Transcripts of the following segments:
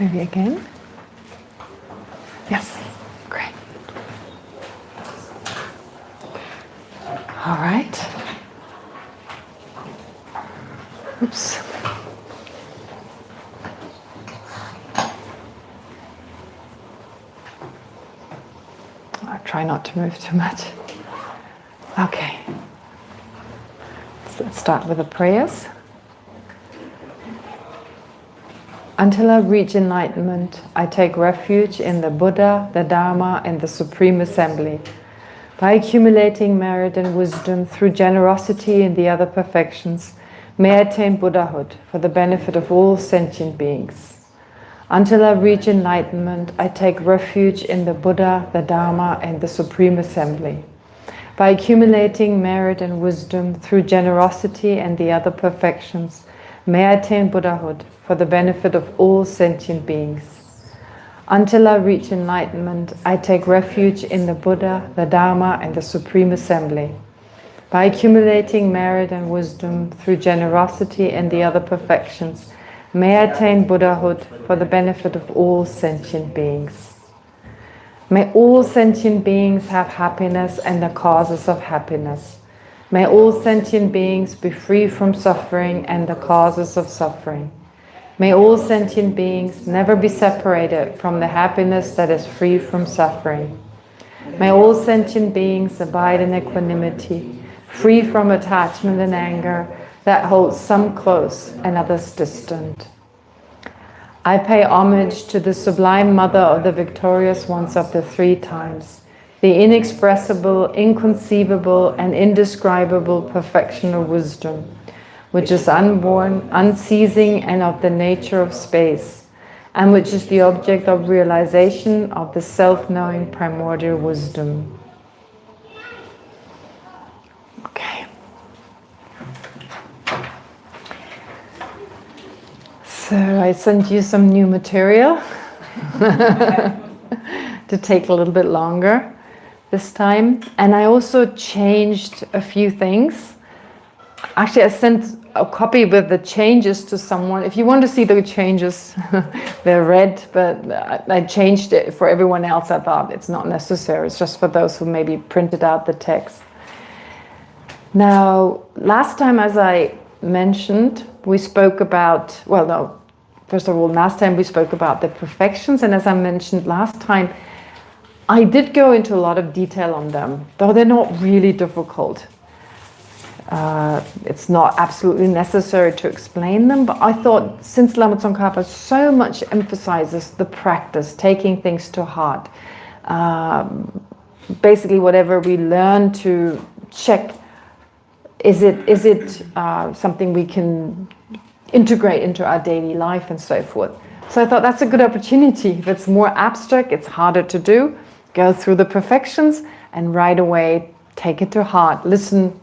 Maybe again. Yes, great. All right. Oops. I'll try not to move too much. Okay. So let's start with the prayers. Until I reach enlightenment, I take refuge in the Buddha, the Dharma, and the Supreme Assembly. By accumulating merit and wisdom through generosity and the other perfections, may I attain Buddhahood for the benefit of all sentient beings. Until I reach enlightenment, I take refuge in the Buddha, the Dharma, and the Supreme Assembly. By accumulating merit and wisdom through generosity and the other perfections, may I attain Buddhahood for the benefit of all sentient beings. Until I reach enlightenment, I take refuge in the Buddha, the Dharma, and the Supreme Assembly. By accumulating merit and wisdom through generosity and the other perfections, may I attain Buddhahood for the benefit of all sentient beings. May all sentient beings have happiness and the causes of happiness. May all sentient beings be free from suffering and the causes of suffering. May all sentient beings never be separated from the happiness that is free from suffering. May all sentient beings abide in equanimity, free from attachment and anger that holds some close and others distant. I pay homage to the Sublime Mother of the victorious ones of the three times, the inexpressible, inconceivable, and indescribable perfection of wisdom, which is unborn, unceasing, and of the nature of space, and which is the object of realization of the self-knowing primordial wisdom. Okay. So I sent you some new material to take a little bit longer this time. And I also changed a few things. Actually, I sent a copy with the changes to someone. If you want to see the changes, they're red, but I changed it for everyone else. I thought it's not necessary. It's just for those who maybe printed out the text. Now, last time, as I mentioned, we spoke about, well, no, first of all, last time we spoke about the perfections. And as I mentioned last time, I did go into a lot of detail on them, though they're not really difficult. It's not absolutely necessary to explain them, but I thought since Lama Tsongkhapa so much emphasizes the practice, taking things to heart, basically whatever we learn to check, is it something we can integrate into our daily life and so forth. So I thought that's a good opportunity. If it's more abstract, it's harder to do. Go through the perfections and right away take it to heart. Listen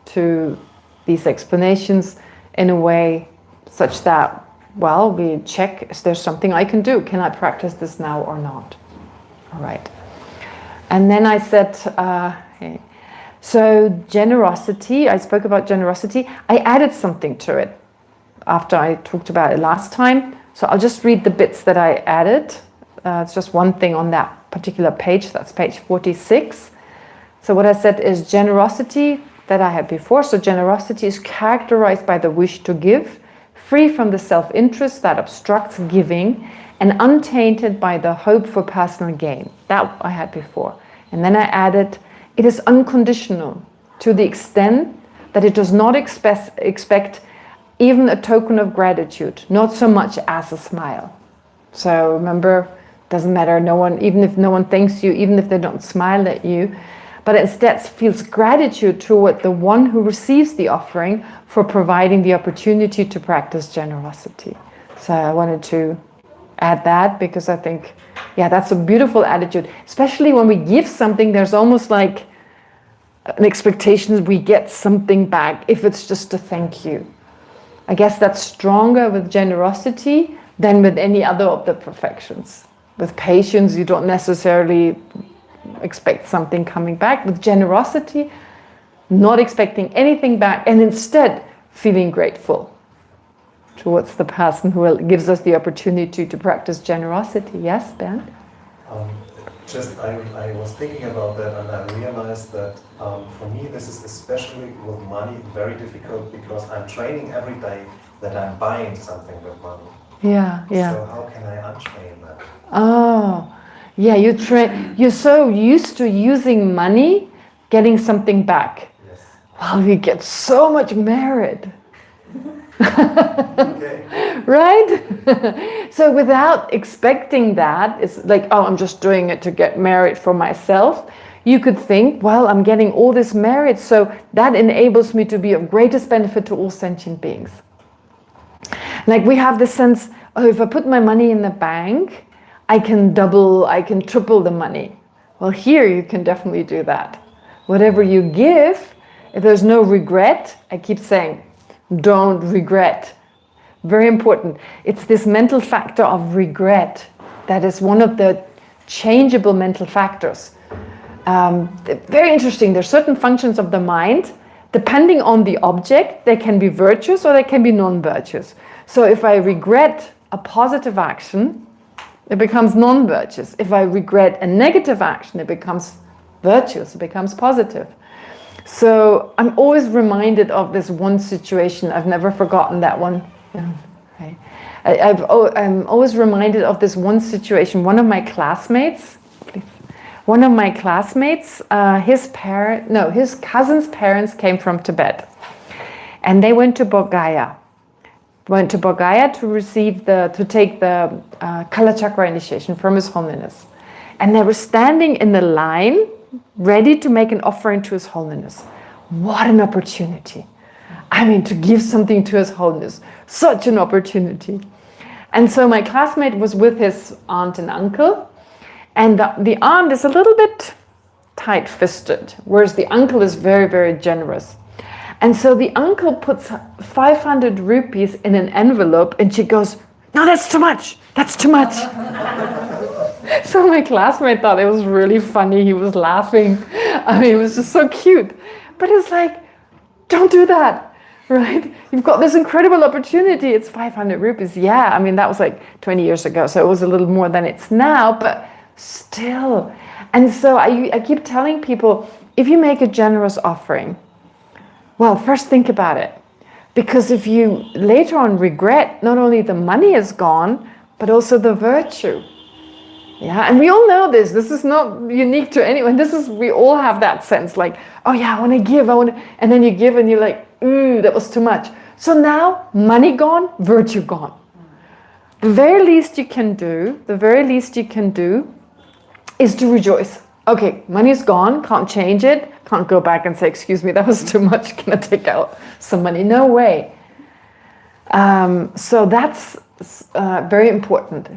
to these explanations in a way such that, well, we check, is there something I can do? Can I practice this now or not? All right. And then I said, so generosity, I spoke about generosity. I added something to it after I talked about it last time. So I'll just read the bits that I added. It's just one thing on that particular page. That's page 46. So what I said is generosity that I had before. So generosity is characterized by the wish to give, free from the self-interest that obstructs giving, and untainted by the hope for personal gain. That I had before. And then I added, it is unconditional to the extent that it does not expect even a token of gratitude, not so much as a smile. So remember, doesn't matter, no one, even if no one thanks you, even if they don't smile at you, but instead feels gratitude toward the one who receives the offering for providing the opportunity to practice generosity. So I wanted to add that because I think, yeah, that's a beautiful attitude. Especially when we give something, there's almost like an expectation we get something back if it's just a thank you. I guess that's stronger with generosity than with any other of the perfections. With patience, you don't necessarily expect something coming back. With generosity, not expecting anything back and instead feeling grateful. towards the person who gives us the opportunity to practice generosity. Yes, Ben? I was thinking about that, and I realized that for me this is especially with money very difficult, because I'm training every day that I'm buying something with money. Yeah, yeah. So how can I untrain that? Oh, yeah, you're so used to using money, getting something back. Yes. Well, you get so much merit. Okay. Right? So without expecting that, it's like, oh, I'm just doing it to get merit for myself. You could think, well, I'm getting all this merit, so that enables me to be of greatest benefit to all sentient beings. Like we have the sense, oh, if I put my money in the bank, I can double, I can triple the money. Well, here you can definitely do that. Whatever you give, if there's no regret, I keep saying, don't regret. Very important. It's this mental factor of regret that is one of the changeable mental factors. Very interesting. There's certain functions of the mind, depending on the object, they can be virtuous or they can be non-virtuous. So if I regret a positive action, it becomes non-virtuous. If I regret a negative action, it becomes virtuous, it becomes positive. So I'm always reminded of this one situation. I've never forgotten that one. Okay. I'm always reminded of this one situation. One of my classmates, his cousin's parents came from Tibet, and they went to Bodh Gaya. To take the Kala Chakra initiation from His Holiness, and they were standing in the line, ready to make an offering to His Holiness. What an opportunity! I mean, to give something to His Holiness, such an opportunity. And so my classmate was with his aunt and uncle, and the aunt is a little bit tight-fisted, whereas the uncle is very, very generous. And so the uncle puts 500 rupees in an envelope, and she goes, "No, that's too much, that's too much." So my classmate thought it was really funny, he was laughing. I mean, it was just so cute. But it's like, don't do that, right? You've got this incredible opportunity, it's 500 rupees. Yeah, I mean, that was like 20 years ago, so it was a little more than it's now, but still. And so I keep telling people, if you make a generous offering, well, first think about it. Because if you later on regret, not only the money is gone, but also the virtue. Yeah, and we all know this. This is not unique to anyone. We all have that sense like, oh yeah, I want to give, and then you give and you're like, ooh, that was too much. So now, money gone, virtue gone. The very least you can do is to rejoice. Okay, money's gone, can't change it, can't go back and say, excuse me, that was too much, can I take out some money? No way. So that's very important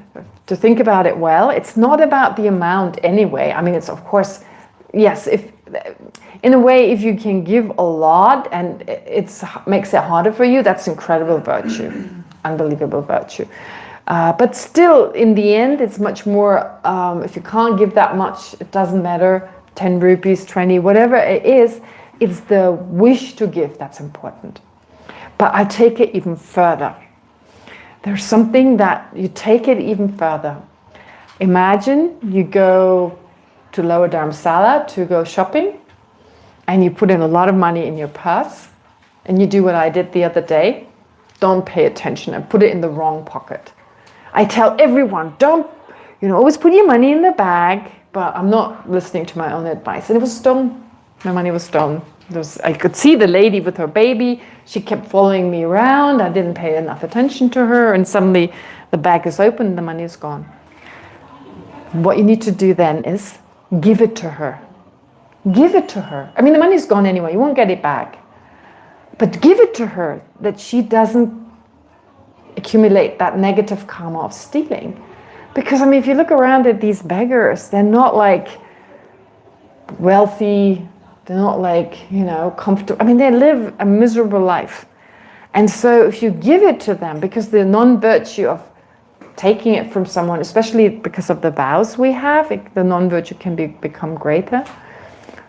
to think about it well. It's not about the amount anyway. I mean, it's of course, yes, in a way, if you can give a lot and it makes it harder for you, that's incredible virtue, unbelievable virtue. But still, in the end, it's much more, if you can't give that much, it doesn't matter, 10 rupees, 20, whatever it is, it's the wish to give that's important. But I take it even further. There's something that you take it even further. Imagine you go to Lower Dharamsala to go shopping, and you put in a lot of money in your purse, and you do what I did the other day. Don't pay attention and put it in the wrong pocket. I tell everyone, don't, always put your money in the bag, but I'm not listening to my own advice. And it was stolen. My money was stolen. I could see the lady with her baby. She kept following me around. I didn't pay enough attention to her, and suddenly the bag is open and the money is gone. What you need to do then is give it to her. Give it to her. I mean, the money's gone anyway. You won't get it back. But give it to her that she doesn't accumulate that negative karma of stealing. Because, I mean, if you look around at these beggars, they're not like wealthy, they're not like, comfortable. I mean, they live a miserable life. And so if you give it to them, because the non-virtue of taking it from someone, especially because of the vows we have, the non-virtue can become greater.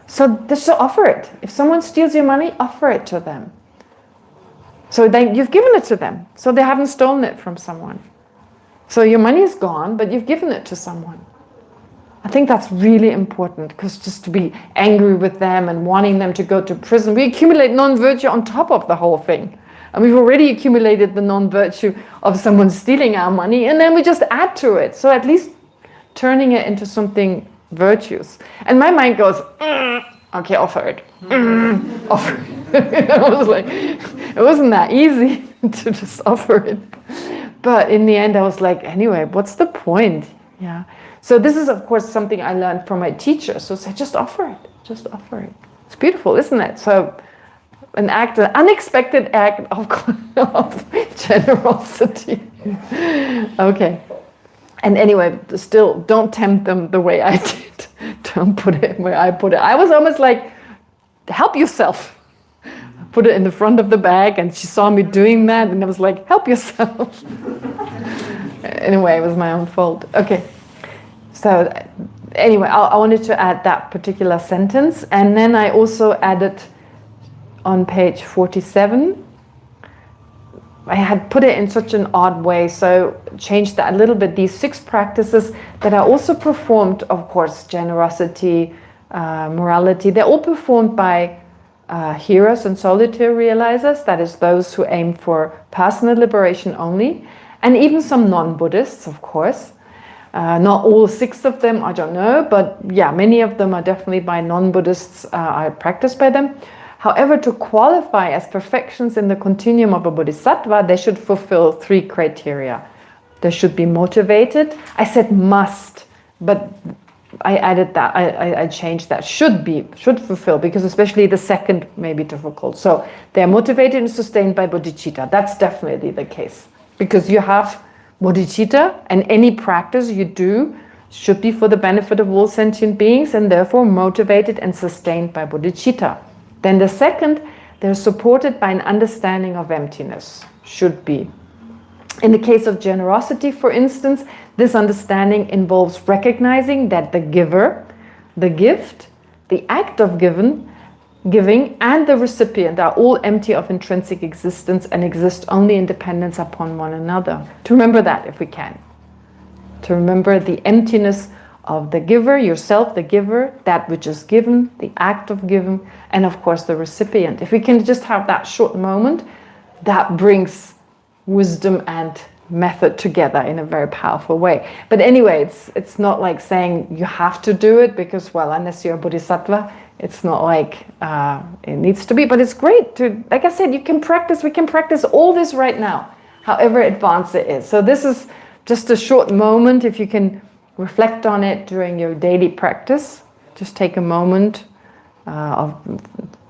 So just offer it. If someone steals your money, offer it to them. So you've given it to them. So they haven't stolen it from someone. So your money is gone, but you've given it to someone. I think that's really important, because just to be angry with them and wanting them to go to prison, we accumulate non-virtue on top of the whole thing. And we've already accumulated the non-virtue of someone stealing our money, and then we just add to it. So at least turning it into something virtuous. And my mind goes, okay, offer it. Offer it. I was like, it wasn't that easy to just offer it. But in the end, I was like, anyway, what's the point? Yeah. So this is, of course, something I learned from my teacher. So say, just offer it. Just offer it. It's beautiful, isn't it? So an unexpected act of generosity. Okay. And anyway, still, don't tempt them the way I did. Don't put it where I put it. I was almost like, help yourself. I put it in the front of the bag, and she saw me doing that, and I was like, help yourself. Anyway, it was my own fault. Okay. So anyway, I wanted to add that particular sentence. And then I also added on page 47, I had put it in such an odd way, so changed that a little bit. These 6 practices that are also performed, of course, generosity, morality, they're all performed by hearers and solitary realizers, that is those who aim for personal liberation only, and even some non-Buddhists, of course. Not all 6 of them, I don't know, but yeah, many of them are definitely by non-Buddhists, are practiced by them. However, to qualify as perfections in the continuum of a bodhisattva, they should fulfill 3 criteria. They should be motivated. I said must, but I added that, I changed that, should fulfill, because especially the second may be difficult. So they're motivated and sustained by bodhicitta. That's definitely the case, because you have bodhicitta, and any practice you do should be for the benefit of all sentient beings, and therefore motivated and sustained by bodhicitta. Then the second, they're supported by an understanding of emptiness, should be. In the case of generosity, for instance, this understanding involves recognizing that the giver, the gift, the act of giving, and the recipient are all empty of intrinsic existence and exist only in dependence upon one another. To remember that, if we can. To remember the emptiness of the giver, yourself, the giver, that which is given, the act of giving, and of course the recipient. If we can just have that short moment, that brings wisdom and method together in a very powerful way. But anyway, it's not like saying you have to do it, because, well, unless you're a bodhisattva, it's not like it needs to be. But it's great to, like I said, we can practice all this right now, however advanced it is. So this is just a short moment. If you can reflect on it during your daily practice, just take a moment of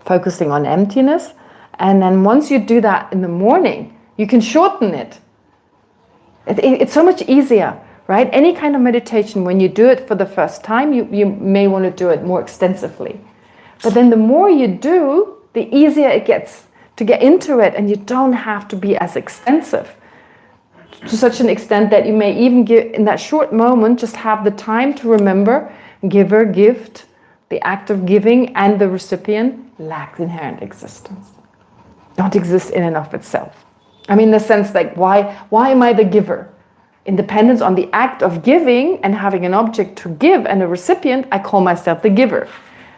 focusing on emptiness. And then once you do that in the morning, you can shorten it. It's so much easier, right? Any kind of meditation, when you do it for the first time, you may want to do it more extensively. But then the more you do, the easier it gets to get into it, and you don't have to be as extensive. To such an extent that you may even give, in that short moment, just have the time to remember giver, gift, the act of giving, and the recipient lack inherent existence. Don't exist in and of itself. I mean, in the sense like, why am I the giver? In dependence on the act of giving and having an object to give and a recipient, I call myself the giver.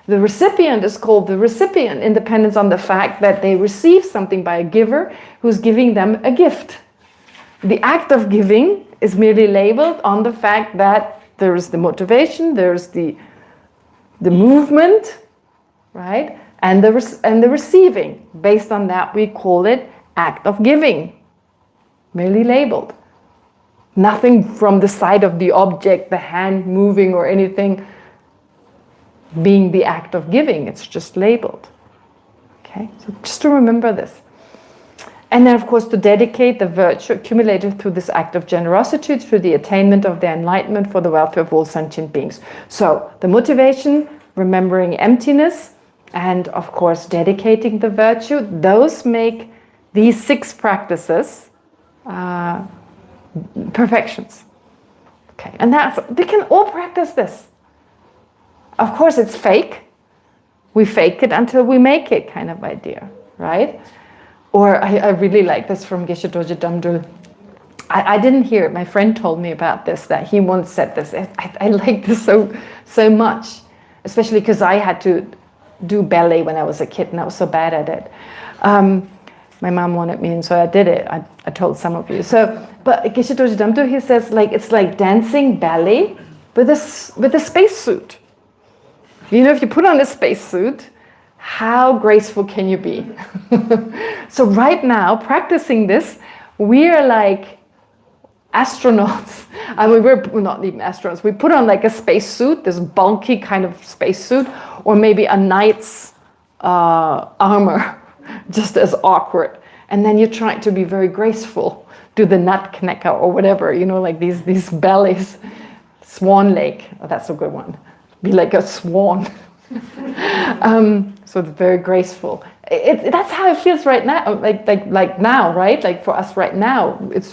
The recipient is called the recipient in dependence on the fact that they receive something by a giver who's giving them a gift. The act of giving is merely labeled on the fact that there is the motivation, there's the movement, right? And the receiving. Based on that, we call it act of giving, merely labeled. Nothing from the side of the object, the hand moving or anything being the act of giving. It's just labeled. Okay, so just to remember this. And then, of course, to dedicate the virtue accumulated through this act of generosity to the attainment of their enlightenment for the welfare of all sentient beings. So the motivation, remembering emptiness, and of course dedicating the virtue, those make these 6 practices perfections. Okay, and we can all practice this. Of course, it's fake. We fake it until we make it, kind of idea, right? Or I really like this from Geshe Damdul. I didn't hear it. My friend told me about this, that he once said this. I like this so much, especially because I had to do ballet when I was a kid and I was so bad at it. My mom wanted me, and so I did it. I told some of you. But Geshe Damdul, he says, like, it's like dancing ballet with a spacesuit. You know, if you put on a spacesuit, how graceful can you be? So right now, practicing this, we are like astronauts. I mean, we're not even astronauts. We put on like a spacesuit, this bulky kind of spacesuit, or maybe a knight's armor, just as awkward. And then you try to be very graceful, do the nutcracker or whatever, you know, like these ballets. Swan Lake, oh, that's a good one. Be like a swan. So it's very graceful. That's how it feels right now, like now, right? Like for us right now, it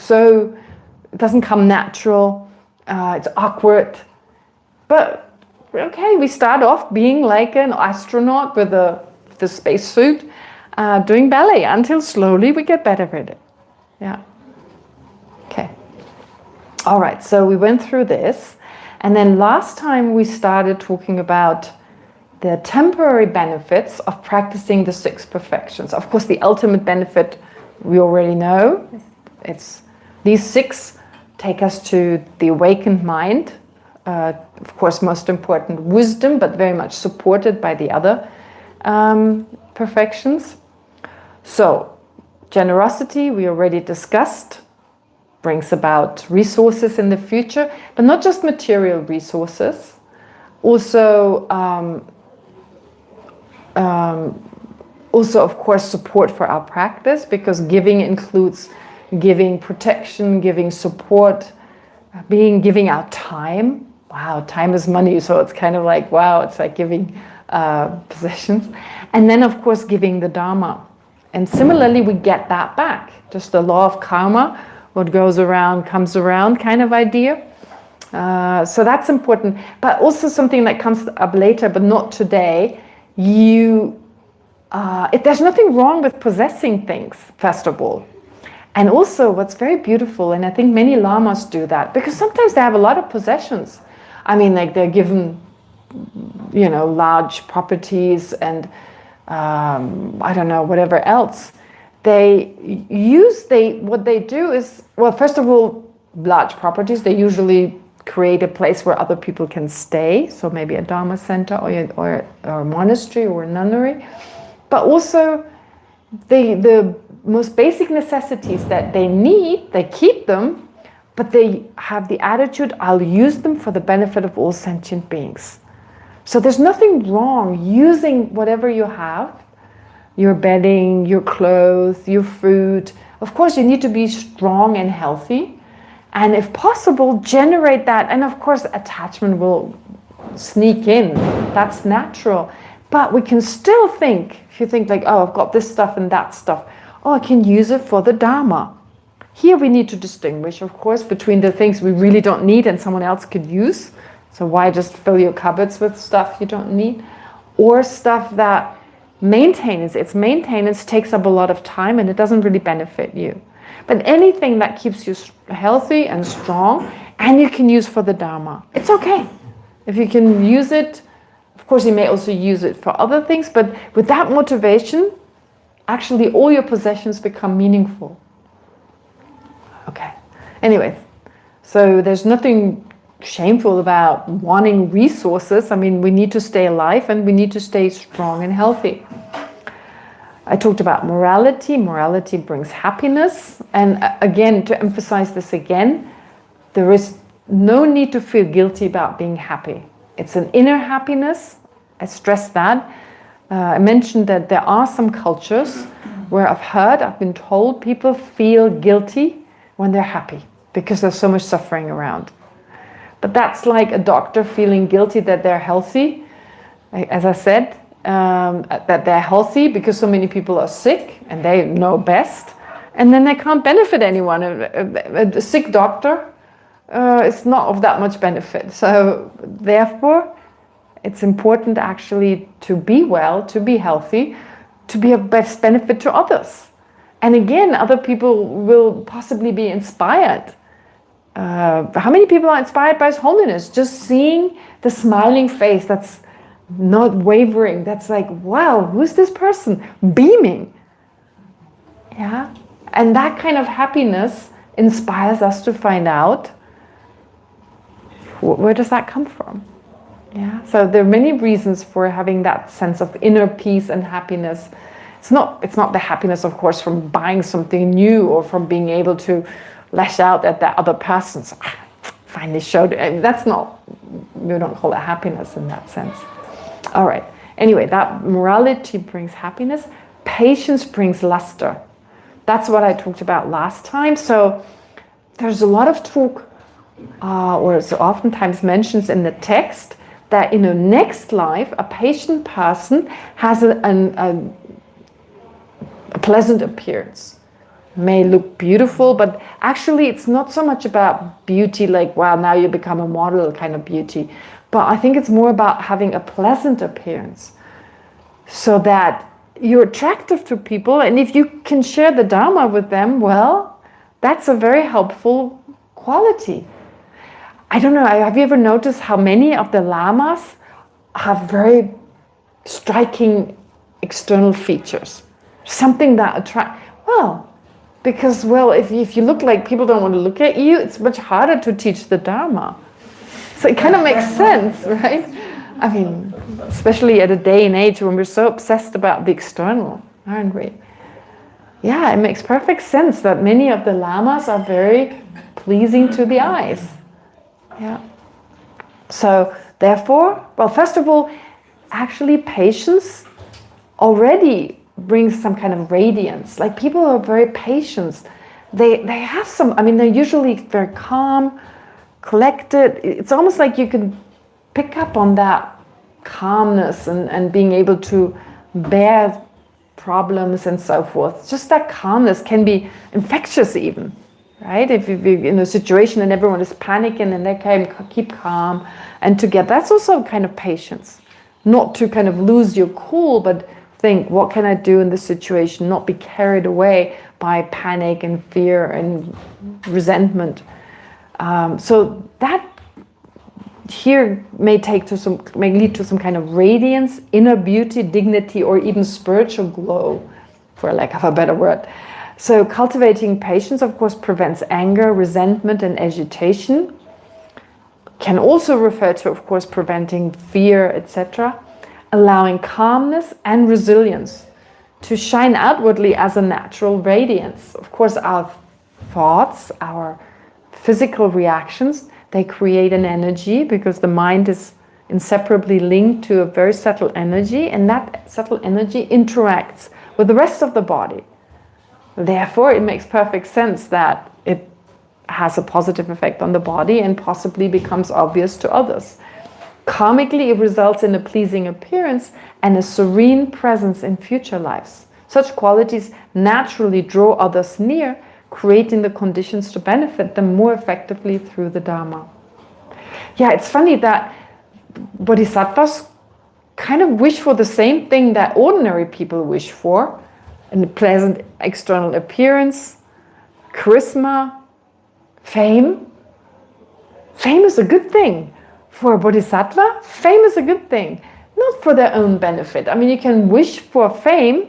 doesn't come natural. It's awkward. But okay, we start off being like an astronaut with the spacesuit, doing ballet until slowly we get better at it. Yeah. Okay. All right. So we went through this, and then last time we started talking about the temporary benefits of practicing the 6 perfections. Of course, the ultimate benefit we already know. It's these 6 take us to the awakened mind. Of course, most important, wisdom, but very much supported by the other perfections. So, generosity, we already discussed, brings about resources in the future, but not just material resources. Also, of course, support for our practice, because giving includes giving protection, giving support, giving our time. Wow, time is money, so it's kind of like, wow, it's like giving possessions. And then, of course, giving the Dharma. And similarly, we get that back. Just the law of karma, what goes around comes around kind of idea. So that's important. But also something that comes up later, but not today. There's nothing wrong with possessing things, first of all. And also what's very beautiful, and I think many lamas do that, because sometimes they have a lot of possessions. I mean, like they're given, you know, large properties and I don't know, whatever else. What they do is, well, first of all, large properties, they usually create a place where other people can stay. So maybe a Dharma center or a monastery or a nunnery. But also the most basic necessities that they need, they keep them, but they have the attitude, I'll use them for the benefit of all sentient beings. So there's nothing wrong using whatever you have, your bedding, your clothes, your food. Of course, you need to be strong and healthy. And if possible, generate that. And of course, attachment will sneak in. That's natural. But we can still think, if you think like, oh, I've got this stuff and that stuff. Oh, I can use it for the Dharma. Here we need to distinguish, of course, between the things we really don't need and someone else could use. So why just fill your cupboards with stuff you don't need? Or stuff that its maintenance takes up a lot of time and it doesn't really benefit you. But anything that keeps you healthy and strong and you can use for the Dharma, it's okay. If you can use it, of course you may also use it for other things, but with that motivation, actually all your possessions become meaningful. Okay. Anyways, so there's nothing shameful about wanting resources. I mean, we need to stay alive and we need to stay strong and healthy. I talked about morality. Morality brings happiness. And again, to emphasize this again, there is no need to feel guilty about being happy. It's an inner happiness. I stress that. I mentioned that there are some cultures where I've been told people feel guilty when they're happy because there's so much suffering around. But that's like a doctor feeling guilty that they're healthy. As I said, that they're healthy because so many people are sick and they know best. And then they can't benefit anyone. A sick doctor is not of that much benefit. So therefore, it's important actually to be well, to be healthy, to be of best benefit to others. And again, other people will possibly be inspired. How many people are inspired by His Holiness? Just seeing the smiling face that's not wavering, that's like, wow, who's this person? Beaming. Yeah. And that kind of happiness inspires us to find out, where does that come from? Yeah. So there are many reasons for having that sense of inner peace and happiness. It's not the happiness, of course, from buying something new or from being able to lash out at that other person. So, finally showed it. That's not, we don't call it happiness in that sense. All right. Anyway, that morality brings happiness. Patience brings luster. That's what I talked about last time. So there's a lot of talk, or it's oftentimes mentioned in the text, that in a next life, a patient person has a pleasant appearance. May look beautiful, but actually it's not so much about beauty, like, wow, now you become a model kind of beauty. But I think it's more about having a pleasant appearance, so that you're attractive to people, and if you can share the Dharma with them, well, that's a very helpful quality. I don't know, have you ever noticed how many of the lamas have very striking external features? Something that attracts, well, because, well, if you look like people don't want to look at you, it's much harder to teach the Dharma. So it kind of makes sense, right? I mean, especially at a day and age when we're so obsessed about the external, aren't we? Yeah, it makes perfect sense that many of the lamas are very pleasing to the eyes. Yeah. So therefore, well, first of all, actually patience already brings some kind of radiance. Like, people who are very patient, they have some, I mean, they're usually very calm, collected. It's almost like you can pick up on that calmness and being able to bear problems and so forth. Just that calmness can be infectious even, right? If you're in a situation and everyone is panicking and they can keep calm and together, that's also a kind of patience. Not to kind of lose your cool, but think, what can I do in this situation? Not be carried away by panic and fear and resentment. So that here may lead to some kind of radiance, inner beauty, dignity, or even spiritual glow, for lack of a better word. So cultivating patience, of course, prevents anger, resentment, and agitation. Can also refer to, of course, preventing fear, etc. Allowing calmness and resilience to shine outwardly as a natural radiance. Of course, our thoughts, our physical reactions, they create an energy, because the mind is inseparably linked to a very subtle energy, and that subtle energy interacts with the rest of the body. Therefore, it makes perfect sense that it has a positive effect on the body and possibly becomes obvious to others. Karmically, it results in a pleasing appearance and a serene presence in future lives. Such qualities naturally draw others near, creating the conditions to benefit them more effectively through the Dharma. Yeah, it's funny that bodhisattvas kind of wish for the same thing that ordinary people wish for: a pleasant external appearance, charisma, fame. Fame is a good thing. For a bodhisattva, fame is a good thing, not for their own benefit. I mean, you can wish for fame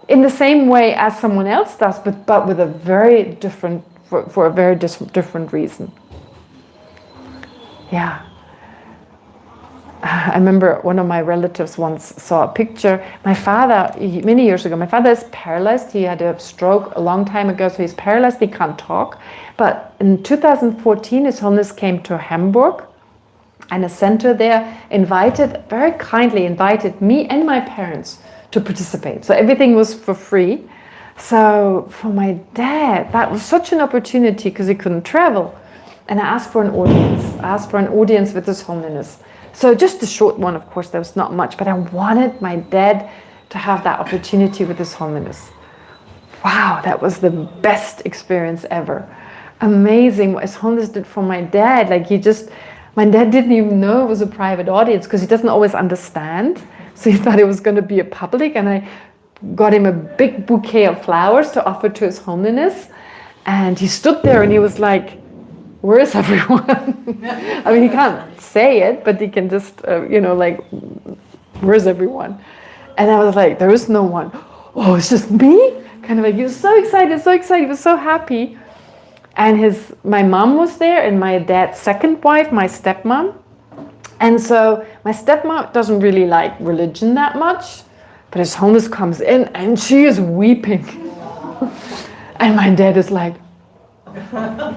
in the same way as someone else does, but with a very different, for a very different reason. Yeah. I remember one of my relatives once saw a picture. My father, many years ago, my father is paralyzed. He had a stroke a long time ago, so he's paralyzed, he can't talk. But in 2014, His Holiness came to Hamburg, and a center there very kindly invited me and my parents to participate. So everything was for free. So for my dad, that was such an opportunity because he couldn't travel. And I asked for an audience with His Holiness. So just a short one, of course, there was not much, but I wanted my dad to have that opportunity with His Holiness. Wow, that was the best experience ever. Amazing what His Holiness did for my dad. My dad didn't even know it was a private audience because he doesn't always understand. So he thought it was going to be a public, and I got him a big bouquet of flowers to offer to His Holiness. And he stood there and he was like, where is everyone? I mean, he can't say it, but he can just, like, where's everyone? And I was like, there is no one. Oh, it's just me? Kind of like, he was so excited, he was so happy. And my mom was there, and my dad's second wife, my stepmom. And so my stepmom doesn't really like religion that much, but His Holiness comes in and she is weeping. And my dad is like,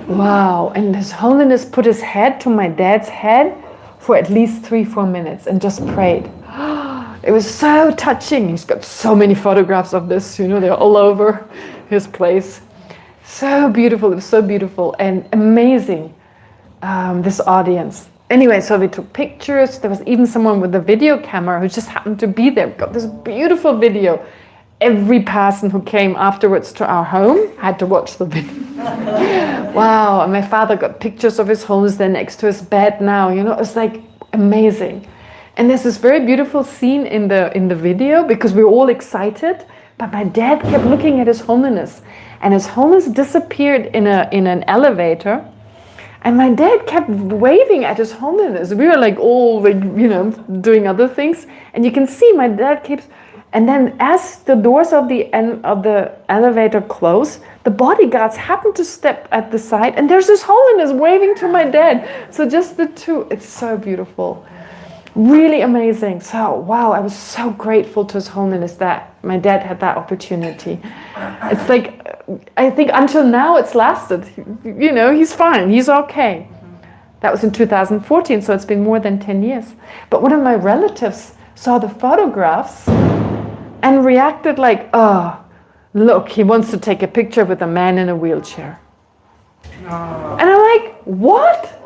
wow. And His Holiness put his head to my dad's head for at least 3-4 minutes and just prayed. It was so touching. He's got so many photographs of this, they're all over his place. So beautiful, it was so beautiful and amazing, this audience. Anyway, so we took pictures. There was even someone with a video camera who just happened to be there. We got this beautiful video. Every person who came afterwards to our home had to watch the video. Wow, and my father got pictures of His Holiness there next to his bed now. It was like amazing. And there's this very beautiful scene in the video because we were all excited, but my dad kept looking at His Holiness. And His Holiness disappeared in an elevator. And my dad kept waving at His Holiness. We were like all doing other things. And you can see my dad keeps... And then as the doors of the elevator close, the bodyguards happen to step at the side. And there's His Holiness waving to my dad. So just the two. It's so beautiful. Really amazing. So, wow, I was so grateful to His Holiness that my dad had that opportunity. It's like, I think until now it's lasted. He's fine. He's okay. That was in 2014, so it's been more than 10 years. But one of my relatives saw the photographs and reacted like, oh, look, he wants to take a picture with a man in a wheelchair. Oh. And I'm like, what?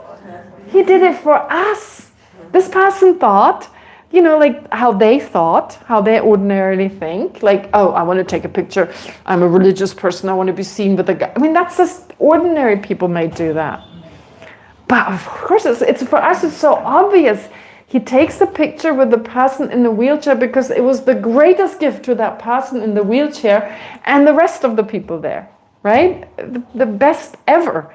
He did it for us. This person thought, like how they ordinarily think, like, oh, I want to take a picture. I'm a religious person. I want to be seen with a guy. I mean, that's just ordinary people may do that. But of course, it's for us, it's so obvious. He takes the picture with the person in the wheelchair because it was the greatest gift to that person in the wheelchair and the rest of the people there, right? The best ever.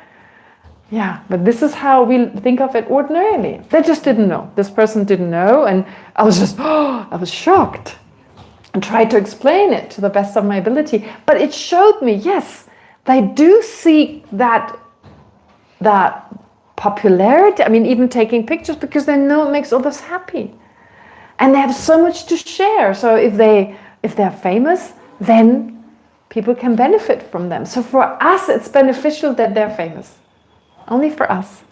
Yeah, but this is how we think of it ordinarily. They just didn't know. This person didn't know, and I was just, I was shocked and tried to explain it to the best of my ability. But it showed me, yes, they do seek that popularity. I mean, even taking pictures because they know it makes others happy. And they have so much to share. So if they're famous, then people can benefit from them. So for us, it's beneficial that they're famous. Only for us.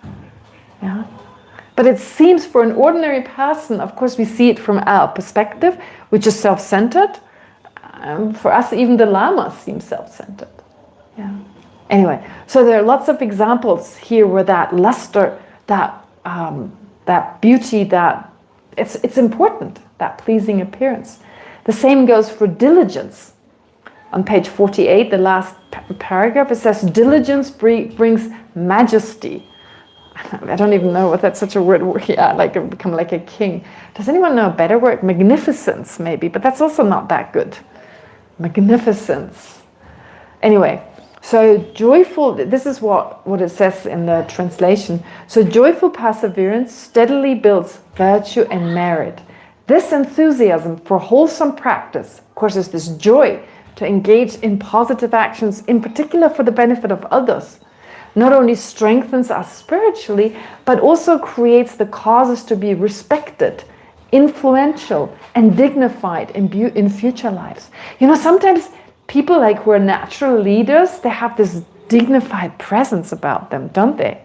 Yeah. But it seems for an ordinary person, of course, we see it from our perspective, which is self-centered. For us, even the lamas seem self-centered. Yeah. Anyway, so there are lots of examples here where that luster, that beauty, that it's important, that pleasing appearance. The same goes for diligence. On page 48, the last paragraph, it says, diligence brings majesty. I don't even know what that's such a word. Yeah, like become like a king. Does anyone know a better word? Magnificence, maybe, but that's also not that good. Magnificence. Anyway, so joyful, this is what it says in the translation. So joyful perseverance steadily builds virtue and merit. This enthusiasm for wholesome practice, of course, is this joy to engage in positive actions, in particular for the benefit of others, not only strengthens us spiritually, but also creates the causes to be respected, influential, and dignified in future lives. Sometimes people who are natural leaders, they have this dignified presence about them, don't they?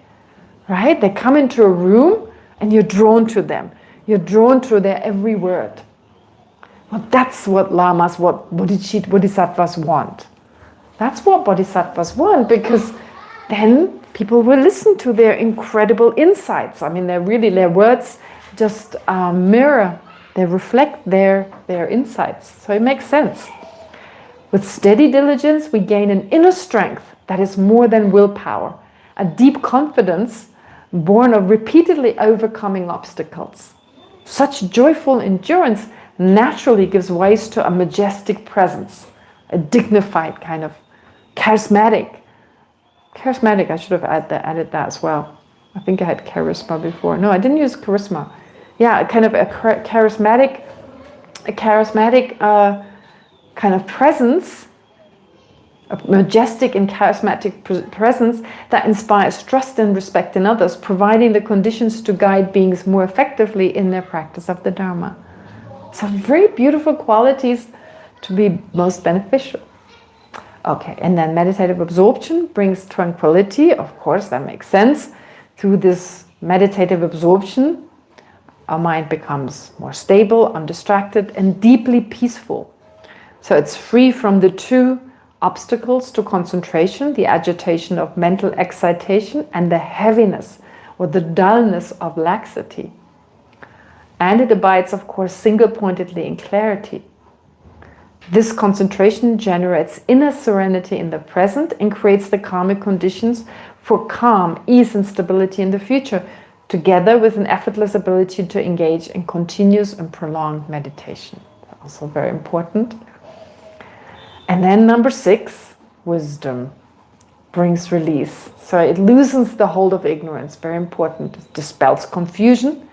Right? They come into a room and you're drawn to them. You're drawn to their every word. Well, that's what lamas, what bodhisattvas want. That's what bodhisattvas want, because then people will listen to their incredible insights. I mean, their words just mirror, they reflect their insights. So it makes sense. With steady diligence, we gain an inner strength that is more than willpower, a deep confidence born of repeatedly overcoming obstacles. Such joyful endurance naturally gives rise to a majestic presence, a dignified kind of charismatic. Charismatic, I should have added that as well. I think I had charisma before. No, I didn't use charisma. Yeah, kind of a charismatic kind of presence, a majestic and charismatic presence that inspires trust and respect in others, providing the conditions to guide beings more effectively in their practice of the Dharma. So very beautiful qualities to be most beneficial. Okay, and then meditative absorption brings tranquility. Of course, that makes sense. Through this meditative absorption, our mind becomes more stable, undistracted, and deeply peaceful. So it's free from the two obstacles to concentration, the agitation of mental excitation and the heaviness or the dullness of laxity. And it abides, of course, single-pointedly in clarity. This concentration generates inner serenity in the present and creates the karmic conditions for calm, ease, and stability in the future, together with an effortless ability to engage in continuous and prolonged meditation. Also very important. And then number 6, wisdom brings release. So it loosens the hold of ignorance, very important. It dispels confusion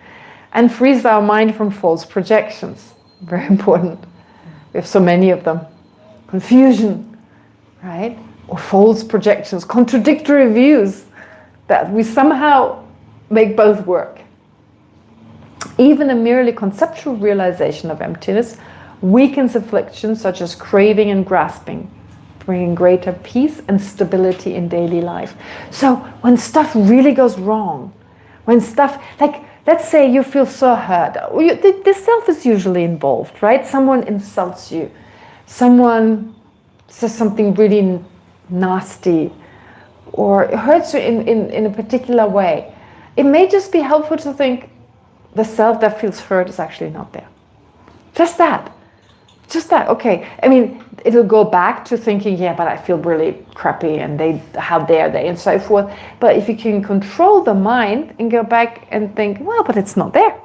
and frees our mind from false projections, very important. We have so many of them. Confusion, right? Or false projections, contradictory views that we somehow make both work. Even a merely conceptual realization of emptiness weakens afflictions such as craving and grasping, bringing greater peace and stability in daily life. So when stuff really goes wrong, when stuff, like let's say you feel so hurt, the self is usually involved, right? Someone insults you, someone says something really nasty, or it hurts you in a particular way. It may just be helpful to think the self that feels hurt is actually not there. Just that, okay. I mean, it'll go back to thinking, yeah, but I feel really crappy and how dare they, and so forth. But if you can control the mind and go back and think, well, but it's not there.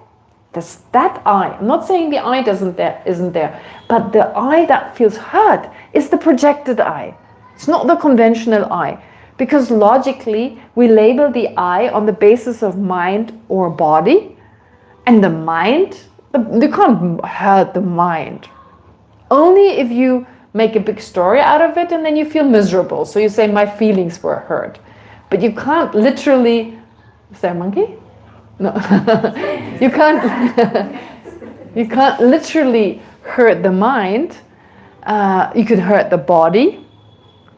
There's that I. I'm not saying the I isn't there, but the I that feels hurt is the projected I. It's not the conventional I. Because logically, we label the I on the basis of mind or body, and the mind, you can't hurt the mind. Only if you make a big story out of it and then you feel miserable. So you say, my feelings were hurt. But you can't literally, is there a monkey? No. you can't literally hurt the mind. You could hurt the body,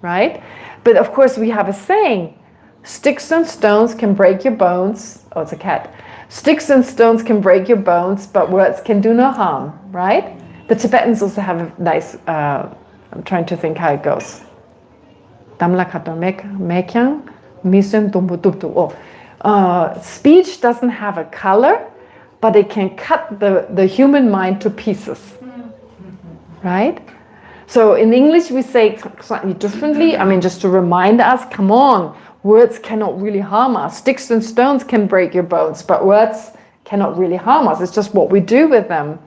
right? But of course we have a saying, sticks and stones can break your bones. Oh, it's a cat. Sticks and stones can break your bones, but words can do no harm, right? The Tibetans also have a nice, I'm trying to think how it goes. Speech doesn't have a color, but it can cut the human mind to pieces, right? So in English we say slightly differently. I mean, just to remind us, come on, words cannot really harm us. Sticks and stones can break your bones, but words cannot really harm us. It's just what we do with them.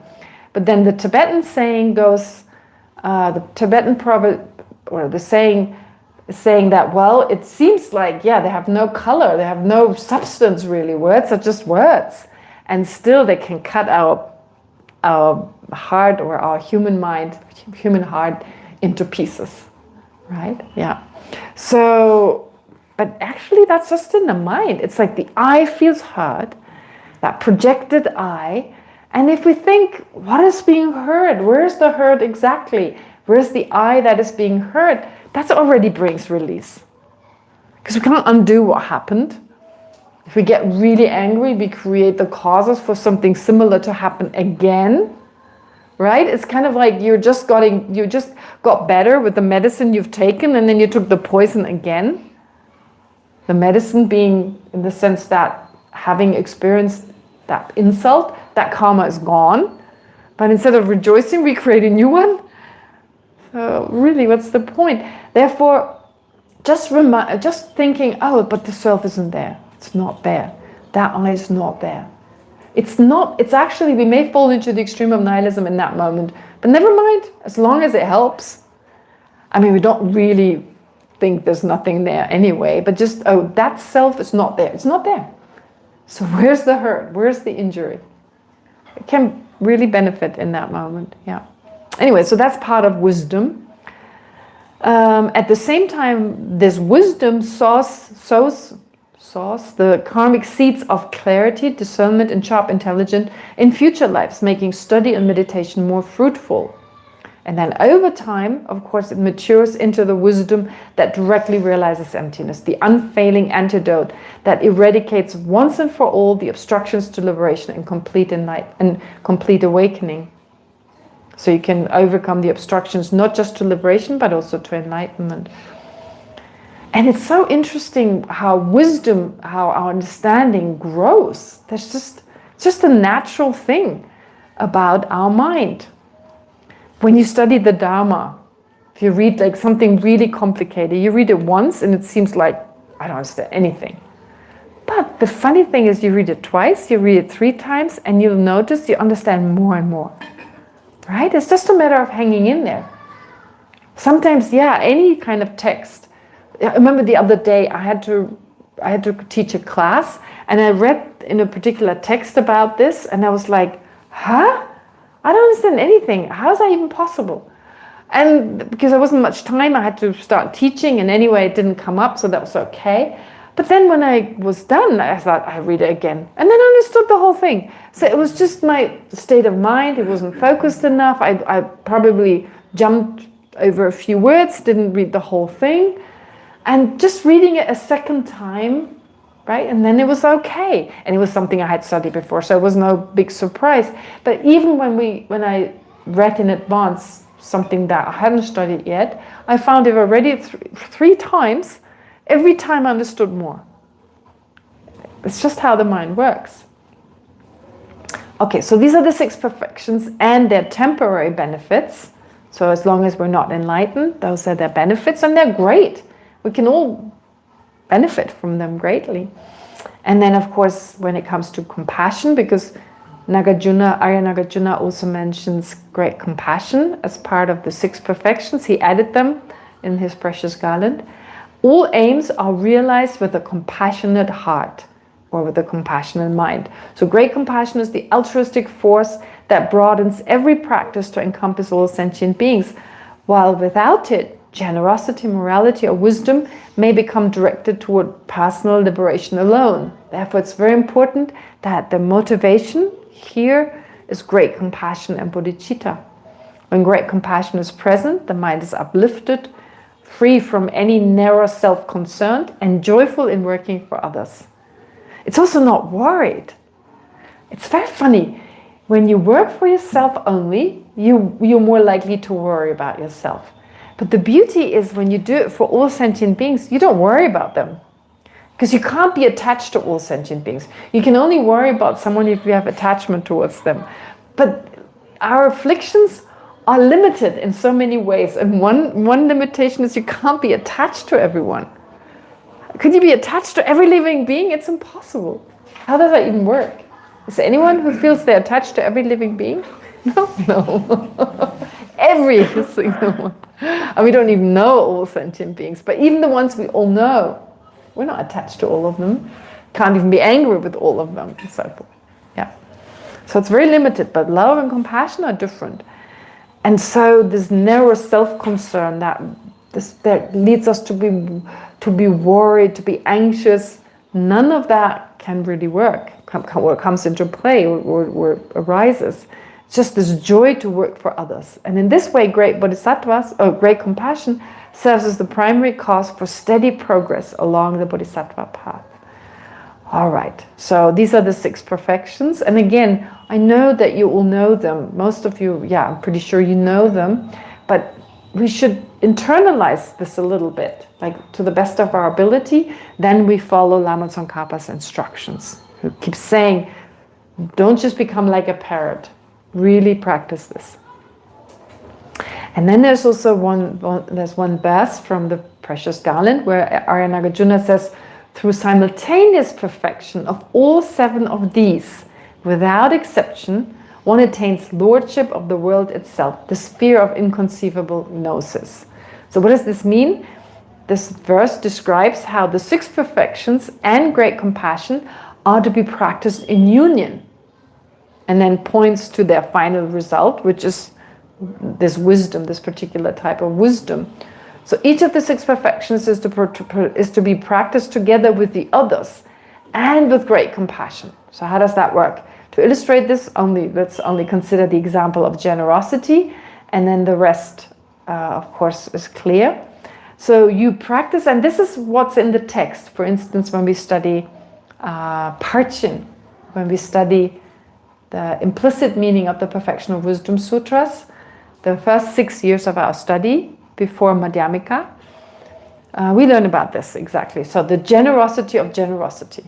But then the Tibetan saying goes, the Tibetan proverb, or the saying is saying that, well, it seems like, yeah, they have no color, they have no substance really. Words are just words. And still they can cut our heart or our human mind, human heart into pieces, right? Yeah. So, but actually that's just in the mind. It's like the I feels hurt, that projected I. And if we think, what is being hurt? Where's the hurt exactly? Where's the I that is being hurt? That already brings release. Because we can't undo what happened. If we get really angry, we create the causes for something similar to happen again. Right? It's kind of like you just got better with the medicine you've taken, and then you took the poison again. The medicine being in the sense that having experienced that insult, that karma is gone. But instead of rejoicing, we create a new one. So really, what's the point? Therefore, just thinking, oh, but the self isn't there. It's not there. That I is not there. It's not, it's actually, we may fall into the extreme of nihilism in that moment, but never mind, as long as it helps. I mean, we don't really think there's nothing there anyway, but just, oh, that self is not there. It's not there. So where's the hurt? Where's the injury? It can really benefit in that moment, yeah. Anyway, so that's part of wisdom. At the same time, this wisdom sows the karmic seeds of clarity, discernment, and sharp intelligence in future lives, making study and meditation more fruitful. And then over time, of course, it matures into the wisdom that directly realizes emptiness, the unfailing antidote that eradicates once and for all the obstructions to liberation and complete awakening. So you can overcome the obstructions not just to liberation, but also to enlightenment. And it's so interesting how wisdom, how our understanding grows. There's just a natural thing about our mind. When you study the Dharma, if you read like something really complicated, you read it once and it seems like, I don't understand anything. But the funny thing is you read it twice, you read it 3 times, and you'll notice you understand more and more. Right? It's just a matter of hanging in there. Sometimes, yeah, any kind of text. I remember the other day I had to teach a class, and I read in a particular text about this, and I was like, huh? I don't understand anything. How is that even possible? And because there wasn't much time, I had to start teaching, and anyway, it didn't come up, so that was okay. But then when I was done, I thought, I read it again. And then I understood the whole thing. So it was just my state of mind. It wasn't focused enough. I probably jumped over a few words, didn't read the whole thing. And just reading it a second time, right? And then it was okay. And it was something I had studied before, so it was no big surprise. But even when I read in advance something that I hadn't studied yet, I found if I read it 3 times, every time I understood more. It's just how the mind works. Okay, so these are the 6 perfections and their temporary benefits. So as long as we're not enlightened, those are their benefits, and they're great. We can all benefit from them greatly. And then, of course, when it comes to compassion, because Arya Nagarjuna also mentions great compassion as part of the 6 perfections. He added them in his precious garland. All aims are realized with a compassionate heart or with a compassionate mind. So great compassion is the altruistic force that broadens every practice to encompass all sentient beings, while without it, generosity, morality, or wisdom may become directed toward personal liberation alone. Therefore, it's very important that the motivation here is great compassion and bodhicitta. When great compassion is present, the mind is uplifted, free from any narrow self-concern, and joyful in working for others. It's also not worried. It's very funny. When you work for yourself only, you're more likely to worry about yourself. But the beauty is when you do it for all sentient beings, you don't worry about them. Because you can't be attached to all sentient beings. You can only worry about someone if you have attachment towards them. But our afflictions are limited in so many ways. And one limitation is you can't be attached to everyone. Could you be attached to every living being? It's impossible. How does that even work? Is there anyone who feels they're attached to every living being? No. Every single one. And we don't even know all sentient beings. But even the ones we all know, we're not attached to all of them. Can't even be angry with all of them, and so forth. Yeah. So it's very limited, but love and compassion are different. And so this narrow self-concern that leads us to be worried, to be anxious, none of that can really work, or comes into play or arises. It's just this joy to work for others. And in this way, great bodhisattvas, or great compassion, serves as the primary cause for steady progress along the bodhisattva path. All right, so these are the 6 perfections. And again, I know that you all know them. Most of you, yeah, I'm pretty sure you know them. But we should internalize this a little bit, like to the best of our ability. Then we follow Lama Tsongkhapa's instructions, who keeps saying, don't just become like a parrot. Really practice this. And then there's also one verse from the Precious Garland where Arya Nagarjuna says, through simultaneous perfection of all 7 of these, without exception, one attains lordship of the world itself, the sphere of inconceivable gnosis. So what does this mean? This verse describes how the 6 perfections and great compassion are to be practiced in union, and then points to their final result, which is this wisdom, this particular type of wisdom. So each of the 6 perfections is to be practiced together with the others and with great compassion. So how does that work? To illustrate this, let's only consider the example of generosity, and then the rest, of course, is clear. So you practice, and this is what's in the text. For instance, when we study Parchin, when we study the implicit meaning of the Perfection of Wisdom Sutras, the first 6 years of our study before Madhyamika, we learn about this exactly. So the generosity of generosity,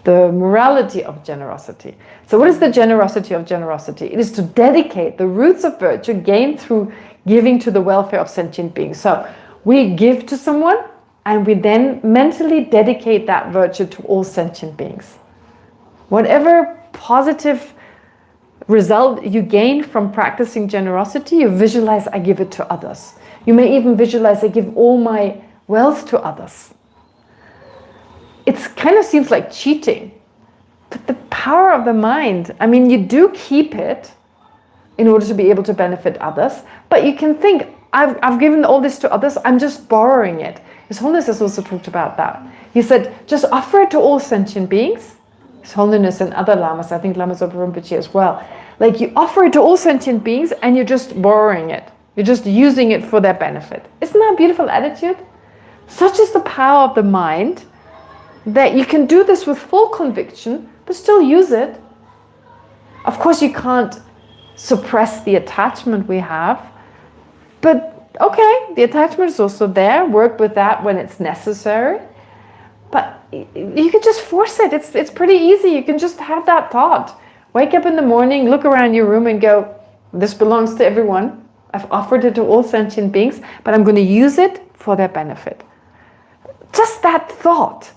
the morality of generosity. So what is the generosity of generosity? It is to dedicate the roots of virtue gained through giving to the welfare of sentient beings. So we give to someone, and we then mentally dedicate that virtue to all sentient beings. Whatever positive result you gain from practicing generosity, you visualize, I give it to others. You may even visualize, I give all my wealth to others. It kind of seems like cheating, but the power of the mind, I mean, you do keep it in order to be able to benefit others, but you can think, I've given all this to others, I'm just borrowing it. His Holiness has also talked about that. He said, just offer it to all sentient beings. His Holiness and other lamas, I think Lama Zopa Rinpoche as well. Like, you offer it to all sentient beings and you're just borrowing it. You're just using it for their benefit. Isn't that a beautiful attitude? Such is the power of the mind that you can do this with full conviction, but still use it. Of course, you can't suppress the attachment we have, but okay, the attachment is also there. Work with that when it's necessary. But you can just force it. It's pretty easy. You can just have that thought. Wake up in the morning, look around your room and go, this belongs to everyone. I've offered it to all sentient beings, but I'm going to use it for their benefit. Just that thought,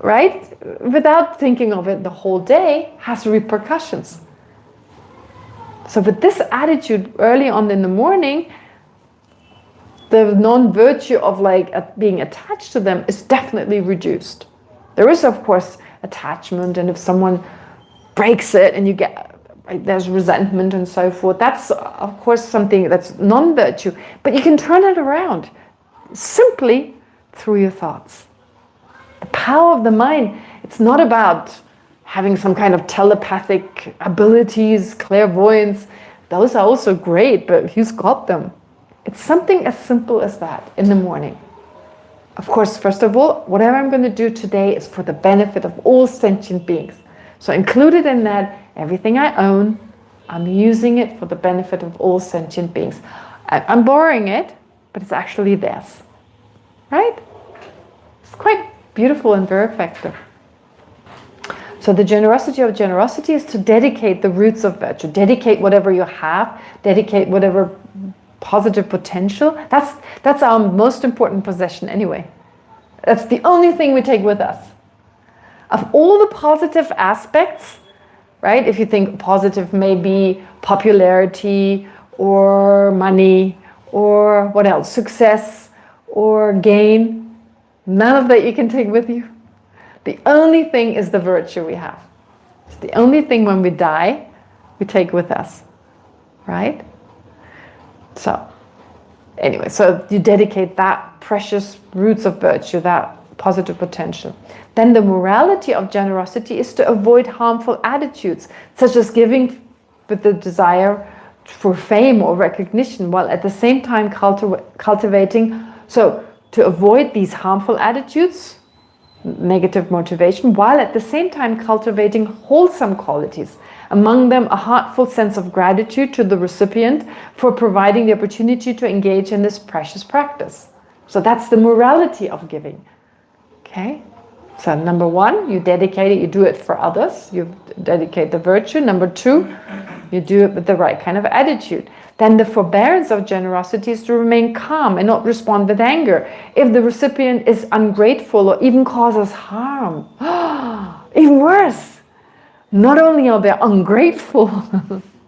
right? Without thinking of it the whole day, has repercussions. So with this attitude early on in the morning, the non-virtue of being attached to them is definitely reduced. There is, of course, attachment, and if someone breaks it and you get, there's resentment and so forth, that's, of course, something that's non-virtue. But you can turn it around simply through your thoughts. The power of the mind, it's not about having some kind of telepathic abilities, clairvoyance. Those are also great, but who's got them? It's something as simple as that in the morning. Of course, first of all, whatever I'm going to do today is for the benefit of all sentient beings. So included in that, everything I own, I'm using it for the benefit of all sentient beings. I'm borrowing it, but it's actually theirs. Right? It's quite beautiful and very effective. So the generosity of generosity is to dedicate the roots of virtue. Dedicate whatever you have. Dedicate whatever positive potential. That's our most important possession anyway. That's the only thing we take with us. Of all the positive aspects, right? If you think positive may be popularity or money or what else? Success or gain. None of that you can take with you. The only thing is the virtue we have. It's the only thing when we die we take with us, right? So, anyway, so you dedicate that precious roots of virtue, that positive potential. Then the morality of generosity is to avoid harmful attitudes, such as giving with the desire for fame or recognition, while at the same time cultivating, so to avoid these harmful attitudes, negative motivation, while at the same time cultivating wholesome qualities, among them a heartfelt sense of gratitude to the recipient for providing the opportunity to engage in this precious practice. So that's the morality of giving. Okay? So number one, you dedicate it, you do it for others, you dedicate the virtue. Number two, you do it with the right kind of attitude. Then the forbearance of generosity is to remain calm and not respond with anger. If the recipient is ungrateful or even causes harm, even worse, not only are they ungrateful,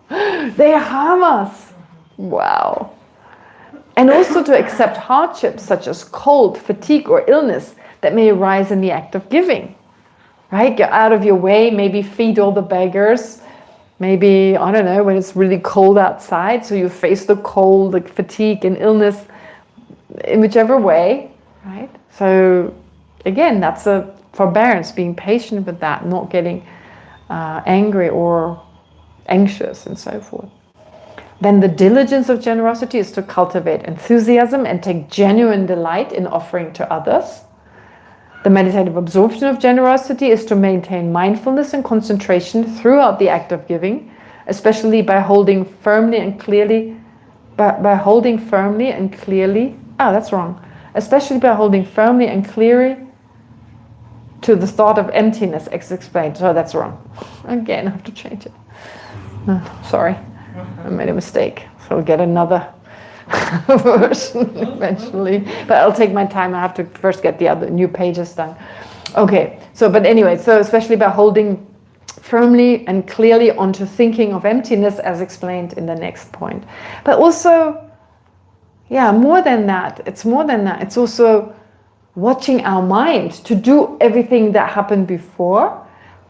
they harm us. Wow. And also to accept hardships such as cold, fatigue, or illness that may arise in the act of giving. Right? Get out of your way, maybe feed all the beggars. Maybe, I don't know, when it's really cold outside, so you face the cold, the fatigue and illness in whichever way, right? So again, that's a forbearance, being patient with that, not getting angry or anxious and so forth. Then the diligence of generosity is to cultivate enthusiasm and take genuine delight in offering to others. The meditative absorption of generosity is to maintain mindfulness and concentration throughout the act of giving, especially by holding firmly and clearly, especially by holding firmly and clearly to the thought of emptiness, as explained. So that's wrong. Again, I have to change it. Sorry, I made a mistake. So I'll get another version eventually, but I'll take my time. I have to first get the other new pages done. Okay, so but anyway, so especially by holding firmly and clearly onto thinking of emptiness, as explained in the next point. But also, yeah, more than that, it's also watching our mind to do everything that happened before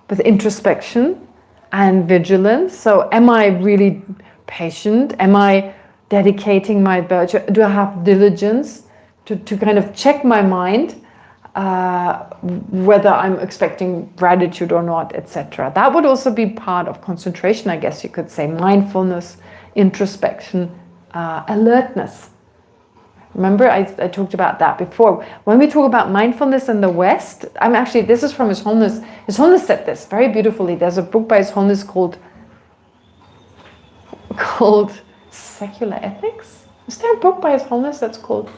with introspection and vigilance. So am I really patient? Am I dedicating my virtue? Do I have diligence to kind of check my mind whether I'm expecting gratitude or not, etc. That would also be part of concentration, I guess you could say. Mindfulness, introspection, alertness. Remember, I talked about that before. When we talk about mindfulness in the West, this is from His Holiness. His Holiness said this very beautifully. There's a book by His Holiness called Secular Ethics? Is there a book by His Holiness that's called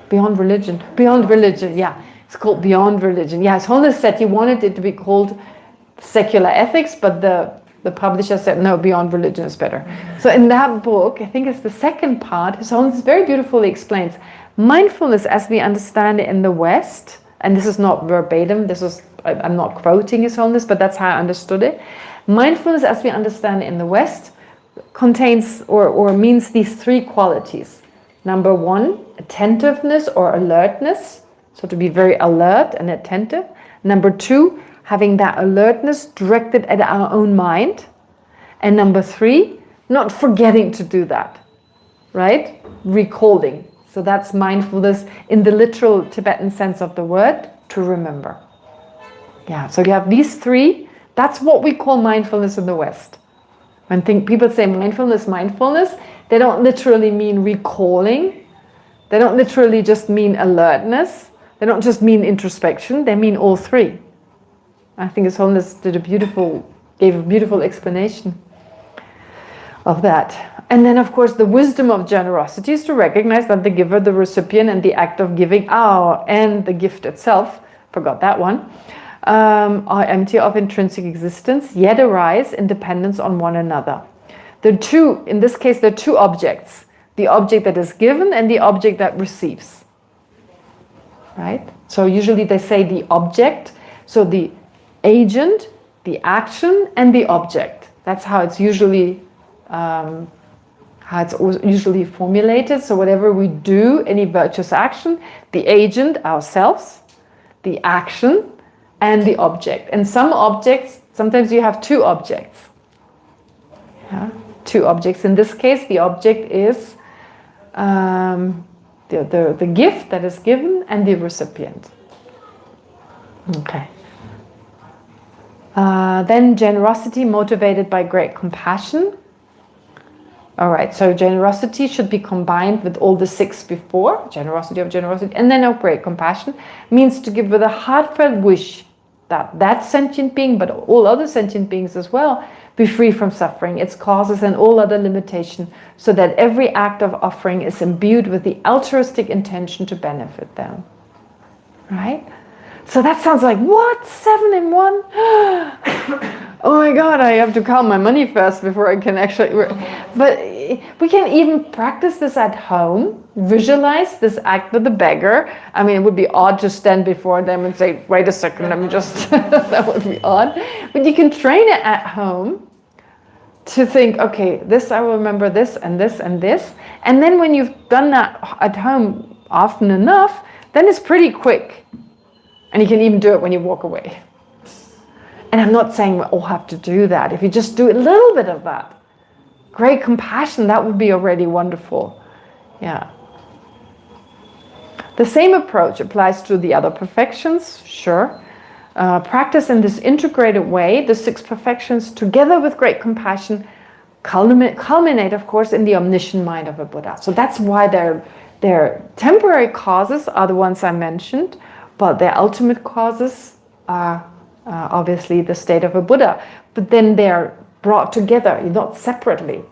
Beyond Religion? Beyond Religion, yeah. It's called Beyond Religion. Yeah, His Holiness said he wanted it to be called Secular Ethics, but the publisher said, no, Beyond Religion is better. So in that book, I think it's the second part, His Holiness very beautifully explains mindfulness as we understand it in the West, and this is not verbatim, I'm not quoting His Holiness, but that's how I understood it. Mindfulness as we understand it in the West contains or means these three qualities. Number one, attentiveness or alertness, so to be very alert and attentive. Number two, having that alertness directed at our own mind. And number three, not forgetting to do that, right? Recalling. So that's mindfulness in the literal Tibetan sense of the word, to remember. Yeah, so you have these three. That's what we call mindfulness in the West. When people say mindfulness, they don't literally mean recalling. They don't literally just mean alertness. They don't just mean introspection. They mean all three. I think His Holiness gave a beautiful explanation of that. And then, of course, the wisdom of generosity is to recognize that the giver, the recipient, and the act of giving, and the gift itself, forgot that one, are empty of intrinsic existence, yet arise in dependence on one another. In this case, there are two objects. The object that is given and the object that receives. Right? So usually they say the object, so the agent, the action, and the object. That's how it's usually formulated. So whatever we do, any virtuous action, the agent, ourselves, the action, and the object. And some objects, sometimes you have two objects. Yeah? Two objects. In this case, the object is the gift that is given and the recipient. Okay. Then generosity motivated by great compassion. All right, so generosity should be combined with all the six before, generosity, and then of great compassion, means to give with a heartfelt wish that sentient being, but all other sentient beings as well, be free from suffering, its causes, and all other limitation, so that every act of offering is imbued with the altruistic intention to benefit them. Right? So that sounds like, what? 7 in 1? Oh my God, I have to count my money first before I can actually... But we can even practice this at home, visualize this act with the beggar. I mean, it would be odd to stand before them and say, wait a second, let me just... That would be odd. But you can train it at home to think, okay, this I will remember this and this and this. And then when you've done that at home often enough, then it's pretty quick. And you can even do it when you walk away. And I'm not saying we all have to do that. If you just do a little bit of that, great compassion, that would be already wonderful. Yeah. The same approach applies to the other perfections, sure. Practice in this integrated way, the 6 perfections, together with great compassion, culminate, of course, in the omniscient mind of a Buddha. So that's why their temporary causes are the ones I mentioned, but their ultimate causes are obviously the state of a Buddha. But then they're brought together, not separately.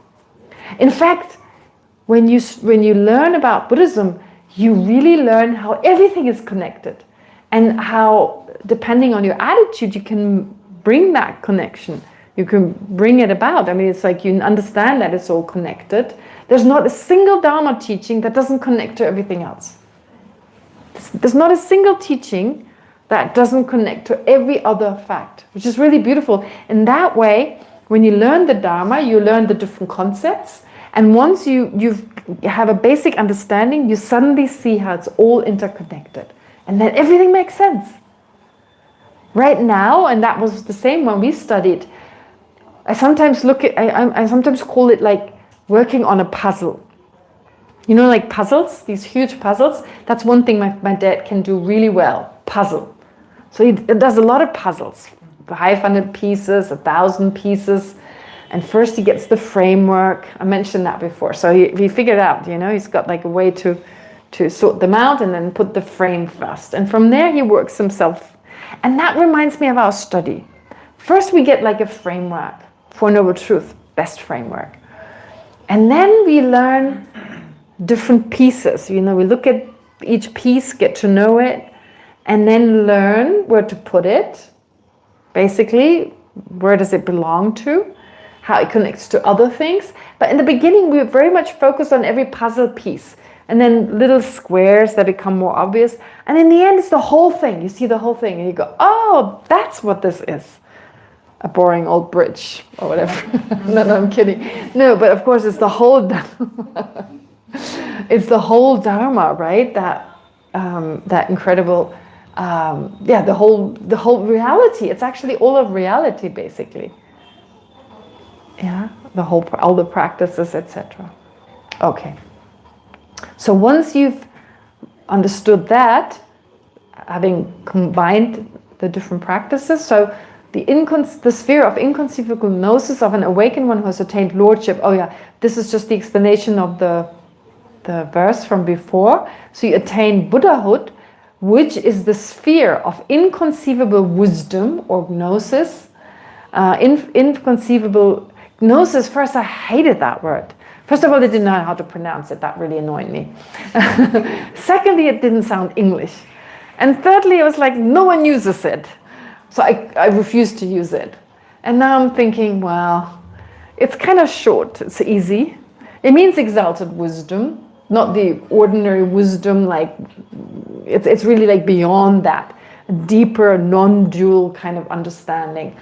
In fact, when you learn about Buddhism, you really learn how everything is connected, and how, depending on your attitude, you can bring that connection. You can bring it about. I mean, it's like you understand that it's all connected. There's not a single Dharma teaching that doesn't connect to everything else. There's not a single teaching that doesn't connect to every other fact, which is really beautiful. In that way, when you learn the Dharma, you learn the different concepts. And once you have a basic understanding, you suddenly see how it's all interconnected. And then everything makes sense. Right now, and that was the same when we studied, I sometimes I sometimes call it like working on a puzzle. You know, like puzzles, these huge puzzles. That's one thing my dad can do really well, puzzle. So he does a lot of puzzles, 500 pieces, 1,000 pieces. And first he gets the framework. I mentioned that before. So he figured out, you know, he's got like a way to sort them out and then put the frame first. And from there he works himself. And that reminds me of our study. First we get like a framework for Noble Truth, best framework. And then we learn different pieces. You know, we look at each piece, get to know it, and then learn where to put it. Basically, where does it belong to? How it connects to other things. But in the beginning, we were very much focused on every puzzle piece. And then little squares that become more obvious. And in the end, it's the whole thing. You see the whole thing and you go, oh, that's what this is. A boring old bridge or whatever. No, I'm kidding. No, but of course, it's the whole Dharma. It's the whole Dharma, right? That incredible, the whole reality. It's actually all of reality, basically. Yeah, all the practices, etc. Okay. So once you've understood having combined the different practices, so the sphere of inconceivable gnosis of an awakened one who has attained lordship. Oh yeah, this is just the explanation of the verse from before. So you attain Buddhahood, which is the sphere of inconceivable wisdom or gnosis. Inconceivable gnosis, first I hated that word. First of all, I didn't know how to pronounce it. That really annoyed me. Secondly, it didn't sound English. And thirdly, it was like, no one uses it. So I refused to use it. And now I'm thinking, well, it's kind of short. It's easy. It means exalted wisdom, not the ordinary wisdom. Like it's really like beyond that, a deeper, non-dual kind of understanding.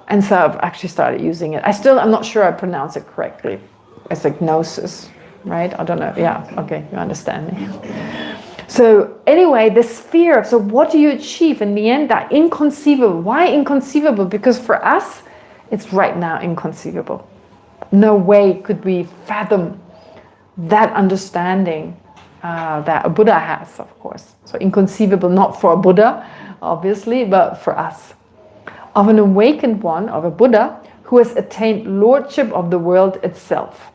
And so I've actually started using it. I'm not sure I pronounce it correctly. It's like gnosis, right? I don't know. Yeah, okay, you understand me. So anyway, the sphere, so what do you achieve in the end? That inconceivable. Why inconceivable? Because for us, it's right now inconceivable. No way could we fathom that understanding that a Buddha has, of course. So inconceivable not for a Buddha, obviously, but for us. Of an awakened one, of a Buddha, who has attained lordship of the world itself.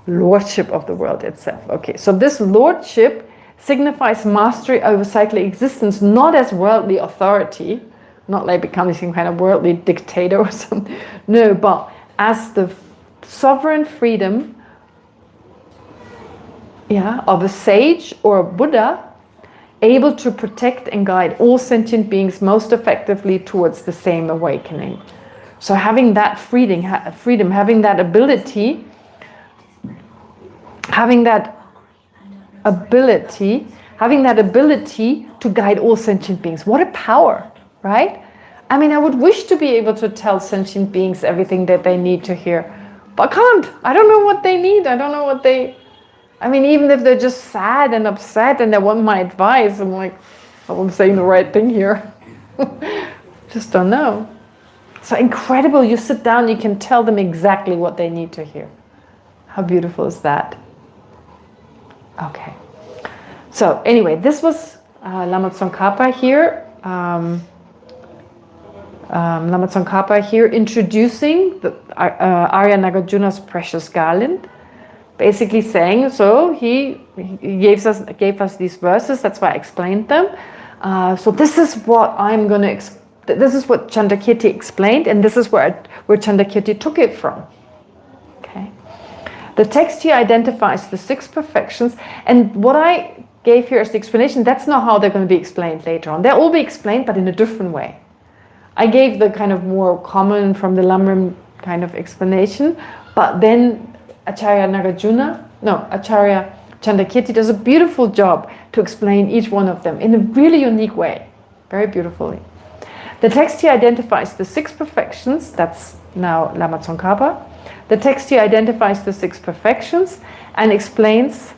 Lordship of the world itself. Okay, so this lordship signifies mastery over cyclic existence, not as worldly authority, not like becoming some kind of worldly dictator or something. No, but as the sovereign freedom, of a sage or a Buddha, able to protect and guide all sentient beings most effectively towards the same awakening. So having that freedom, having that ability, having that ability to guide all sentient beings. What a power, right? I mean, I would wish to be able to tell sentient beings everything that they need to hear, but I can't. I don't know what they need. I don't know what they... I mean, even if they're just sad and upset and they want my advice, I'm like, oh, I'm saying the right thing here. Just don't know. So incredible. You sit down, you can tell them exactly what they need to hear. How beautiful is that? Okay. So anyway, this was Lama Tsongkhapa here. Lama Tsongkhapa here introducing Arya Nagarjuna's precious garland. Basically saying, so he gave us these verses, that's why I explained them. So this is what I'm going to this is what Chandrakirti explained, and this is where Chandrakirti took it from. Okay. The text here identifies the 6 perfections, and what I gave here as the explanation, that's not how they're going to be explained later on. They'll all be explained, but in a different way. I gave the kind of more common from the Lamrim kind of explanation, but then Acharya Chandrakirti does a beautiful job to explain each one of them in a really unique way, very beautifully. The text here identifies the 6 perfections, that's now Lama Tsongkhapa. The text here identifies the 6 perfections and explains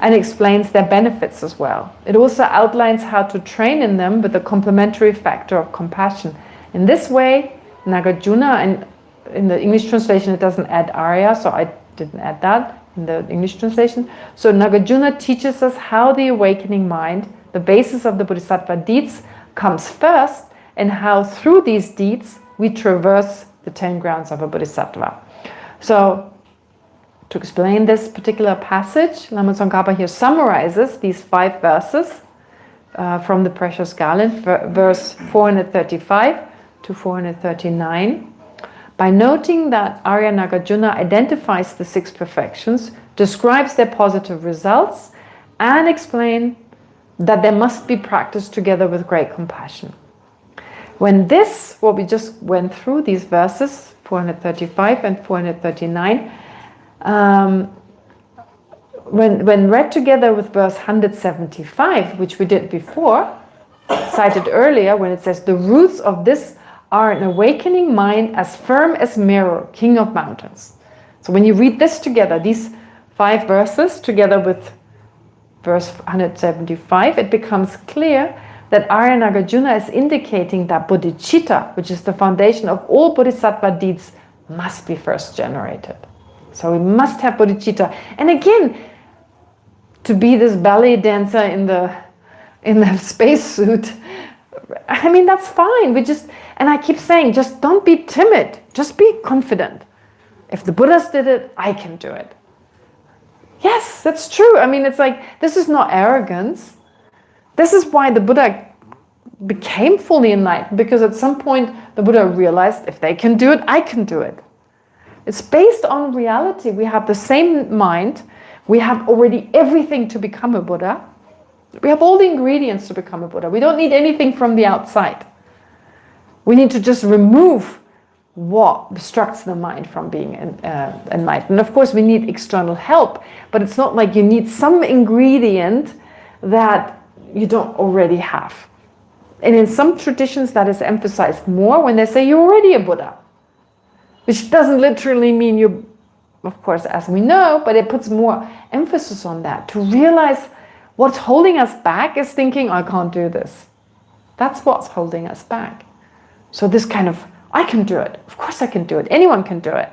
their benefits as well. It also outlines how to train in them with the complementary factor of compassion. In this way, Nagarjuna, and in the English translation it doesn't add Arya, so I didn't add that in the English translation. So Nagarjuna teaches us how the awakening mind, the basis of the Bodhisattva deeds, comes first, and how through these deeds we traverse the 10 grounds of a Bodhisattva. So to explain this particular passage, Lama Tsongkhapa here summarizes these 5 verses from the Precious Garland, verse 435 to 439, by noting that Arya Nagarjuna identifies the 6 perfections, describes their positive results, and explains that they must be practiced together with great compassion. When this, what we just went through, these verses, 435 and 439, when read together with verse 175, which we did before, cited earlier, when it says, the roots of this are an awakening mind as firm as mirror, king of mountains. So when you read this together, these 5 verses together with verse 175, it becomes clear that Arya Nagarjuna is indicating that bodhicitta, which is the foundation of all bodhisattva deeds, must be first generated. So we must have bodhicitta. And again, to be this ballet dancer in the spacesuit, I mean, that's fine. And I keep saying, just don't be timid. Just be confident. If the Buddhas did it, I can do it. Yes, that's true. I mean, it's like, this is not arrogance. This is why the Buddha became fully enlightened, because at some point the Buddha realized, if they can do it, I can do it. It's based on reality. We have the same mind. We have already everything to become a Buddha. We have all the ingredients to become a Buddha. We don't need anything from the outside. We need to just remove what obstructs the mind from being enlightened. Of course, we need external help, but it's not like you need some ingredient that you don't already have. And in some traditions that is emphasized more when they say you're already a Buddha, which doesn't literally mean you, of course, as we know, but it puts more emphasis on that. To realize what's holding us back is thinking, I can't do this. That's what's holding us back. So this kind of, I can do it. Of course I can do it. Anyone can do it.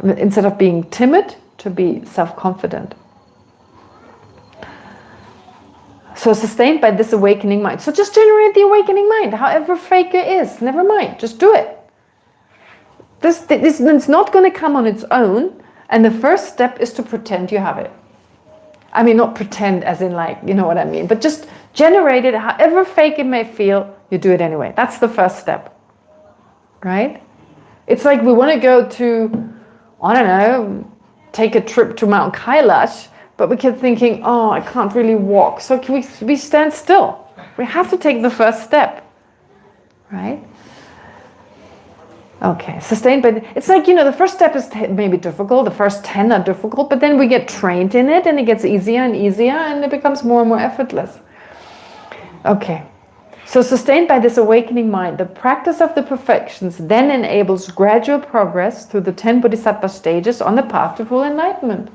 Instead of being timid, to be self-confident. So sustained by this awakening mind. So just generate the awakening mind, however fake it is. Never mind, just do it. This it's not going to come on its own. And the first step is to pretend you have it. I mean, not pretend as in like, you know what I mean. But just generate it, however fake it may feel, you do it anyway. That's the first step. Right? It's like we want to go to, I don't know, take a trip to Mount Kailash, but we keep thinking, oh, I can't really walk. So can we stand still? We have to take the first step. Right? Okay, sustained by, it's like, you know, the first step is maybe difficult, the first 10 are difficult, but then we get trained in it and it gets easier and easier and it becomes more and more effortless. Okay, So sustained by this awakening mind, the practice of the perfections then enables gradual progress through the 10 bodhisattva stages on the path to full enlightenment.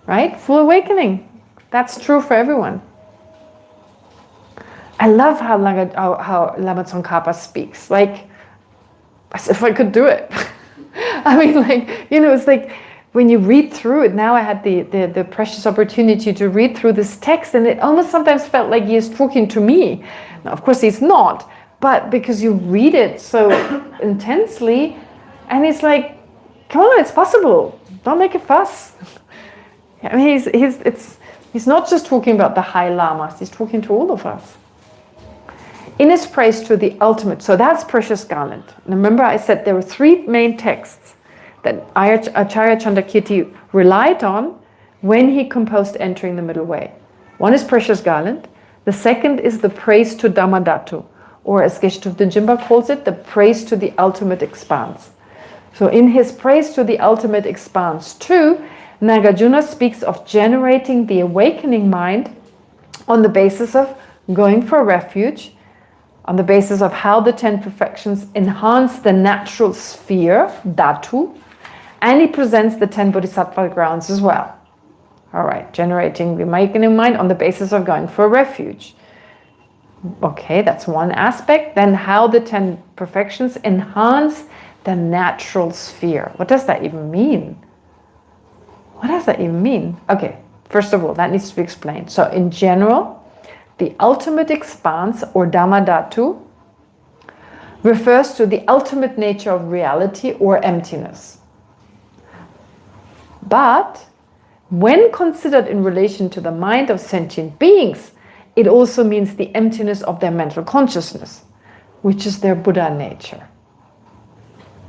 Right? Full awakening. That's true for everyone. I love how Lama Tsongkhapa speaks. Like, as if I could do it. I mean, like, you know, it's like when you read through it, now I had the precious opportunity to read through this text, and it almost sometimes felt like he is talking to me. Now, of course, he's not, but because you read it so intensely, and it's like, come on, it's possible. Don't make a fuss. I mean, he's not just talking about the high lamas, he's talking to all of us. In his praise to the ultimate, so that's Precious Garland. Remember I said there were 3 main texts that Acharya Chandrakirti relied on when he composed Entering the Middle Way. One is Precious Garland, the second is the praise to Dhammadhatu, or as Geshe Jimba calls it, the praise to the ultimate expanse. So in his praise to the ultimate expanse too, Nagarjuna speaks of generating the awakening mind on the basis of going for refuge, on the basis of how the 10 perfections enhance the natural sphere, dhatu, and he presents the 10 bodhisattva grounds as well. All right, generating the awakening mind on the basis of going for refuge. Okay, that's one aspect. Then how the 10 perfections enhance the natural sphere. What does that even mean? What does that even mean? Okay, first of all, that needs to be explained. So in general, the ultimate expanse, or Dhammadhatu, refers to the ultimate nature of reality or emptiness. But when considered in relation to the mind of sentient beings, it also means the emptiness of their mental consciousness, which is their Buddha nature.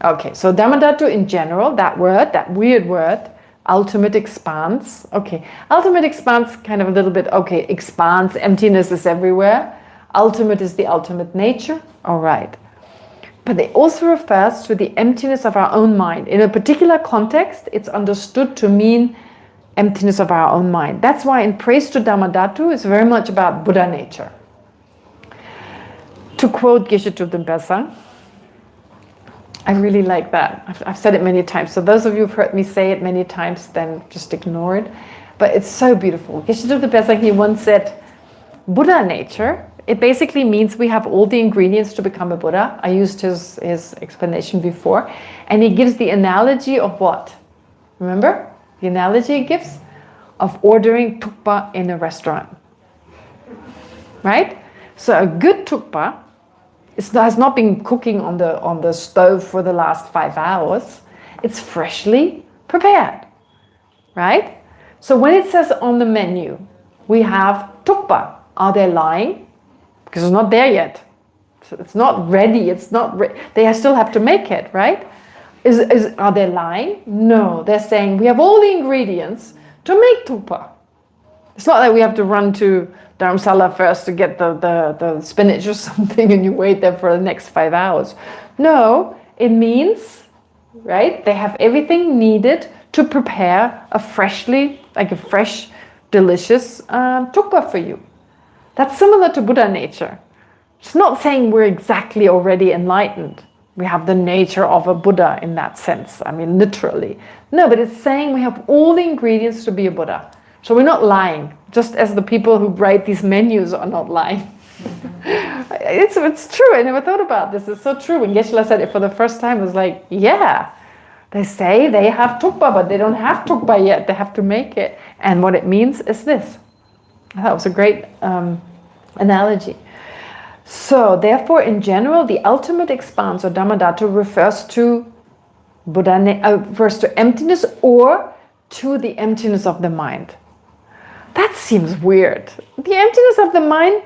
Okay, so Dhammadhatu in general, that word, that weird word, ultimate expanse. Okay, ultimate expanse, kind of a little bit, okay, expanse, emptiness is everywhere. Ultimate is the ultimate nature. All right. But it also refers to the emptiness of our own mind. In a particular context, it's understood to mean emptiness of our own mind. That's why in Praise to Dhammadhatu, it's very much about Buddha nature. To quote Geshe Kelsang, I really like that. I've said it many times. So those of you who've heard me say it many times, then just ignore it. But it's so beautiful. Geshe Kelsang, he once said, Buddha nature, it basically means we have all the ingredients to become a Buddha. I used his explanation before. And he gives the analogy of what? Remember? The analogy he gives? Of ordering tukpa in a restaurant. Right? So a good tukpa has not been cooking on the stove for the last 5 hours. It's freshly prepared, right? So when it says on the menu, we have tukpa. Are they lying? Because it's not there yet. So it's not ready. It's not. They still have to make it, right? Are they lying? No, they're saying we have all the ingredients to make tukpa. It's not that we have to run to Dharamsala first to get the spinach or something and you wait there for the next 5 hours. No, it means, right, they have everything needed to prepare a fresh, delicious tukpa for you. That's similar to Buddha nature. It's not saying we're exactly already enlightened. We have the nature of a Buddha in that sense. I mean, literally. No, but it's saying we have all the ingredients to be a Buddha. So we're not lying, just as the people who write these menus are not lying. It's true. I never thought about this. It's so true. When Geshe said it for the first time, it was like, yeah, they say they have tukpa, but they don't have tukpa yet. They have to make it. And what it means is this. I thought it was a great analogy. So therefore, in general, the ultimate expanse or Dhammadhatu refers to refers to emptiness or to the emptiness of the mind. That seems weird. The emptiness of the mind,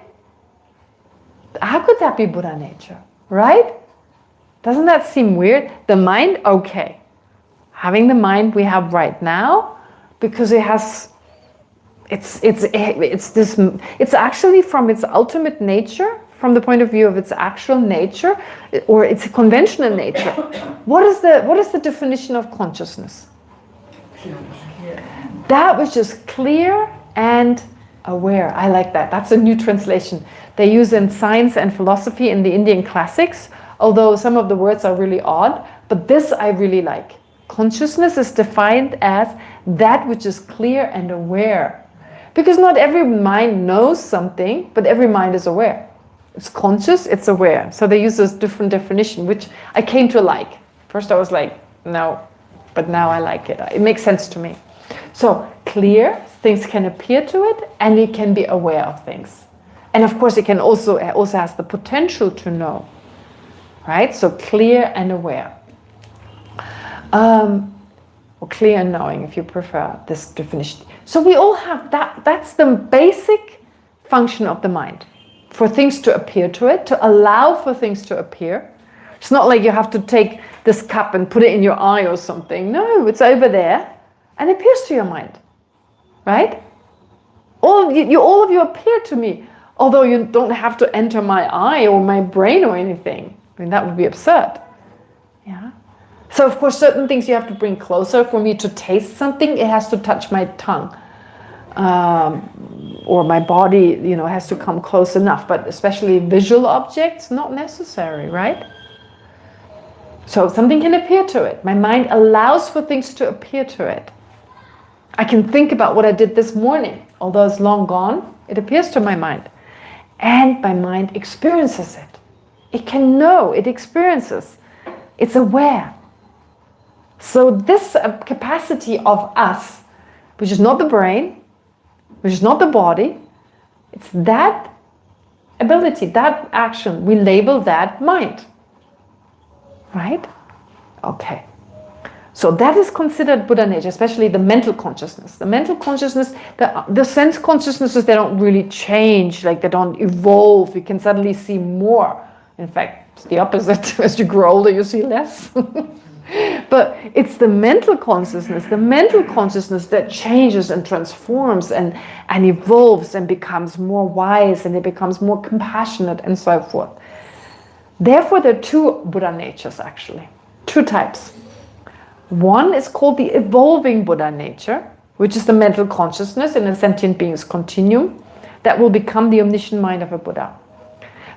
how could that be Buddha nature, right? Doesn't that seem weird? The mind, okay. Having the mind we have right now, because it has, it's actually from its ultimate nature, from the point of view of its actual nature, or its conventional nature. What is the definition of consciousness? That which is clear and aware. I like that. That's a new translation. they use in science and philosophy in the Indian classics, although some of the words are really odd, but this I really like. Consciousness is defined as that which is clear and aware. Because not every mind knows something, but every mind is aware. It's conscious, it's aware. So they use this different definition, which I came to like. First I was like, no, but now I like it. It makes sense to me. So clear, things can appear to it, and it can be aware of things. And of course it can also has the potential to know. Right? So clear and aware. Or clear and knowing, if you prefer this definition. So we all have that. That's the basic function of the mind. For things to appear to it, to allow for things to appear. It's not like you have to take this cup and put it in your eye or something. No, it's over there and it appears to your mind. Right? All of you appear to me, although you don't have to enter my eye or my brain or anything. I mean, that would be absurd. Yeah. So of course, certain things you have to bring closer. For me to taste something, it has to touch my tongue. Or my body, has to come close enough. But especially visual objects, not necessary, right? So something can appear to it. My mind allows for things to appear to it. I can think about what I did this morning. Although it's long gone, it appears to my mind. And my mind experiences it. It can know, it experiences. It's aware. So this capacity of us, which is not the brain, which is not the body, it's that ability, that action, we label that mind. Right? Okay. So that is considered Buddha nature, especially the mental consciousness. The mental consciousness, the sense consciousnesses, they don't really change, like they don't evolve. You can suddenly see more. In fact, it's the opposite. As you grow older, you see less. But it's the mental consciousness that changes and transforms and evolves and becomes more wise, and it becomes more compassionate and so forth. Therefore, there are two Buddha natures actually, two types. One is called the evolving Buddha nature, which is the mental consciousness in a sentient being's continuum that will become the omniscient mind of a Buddha.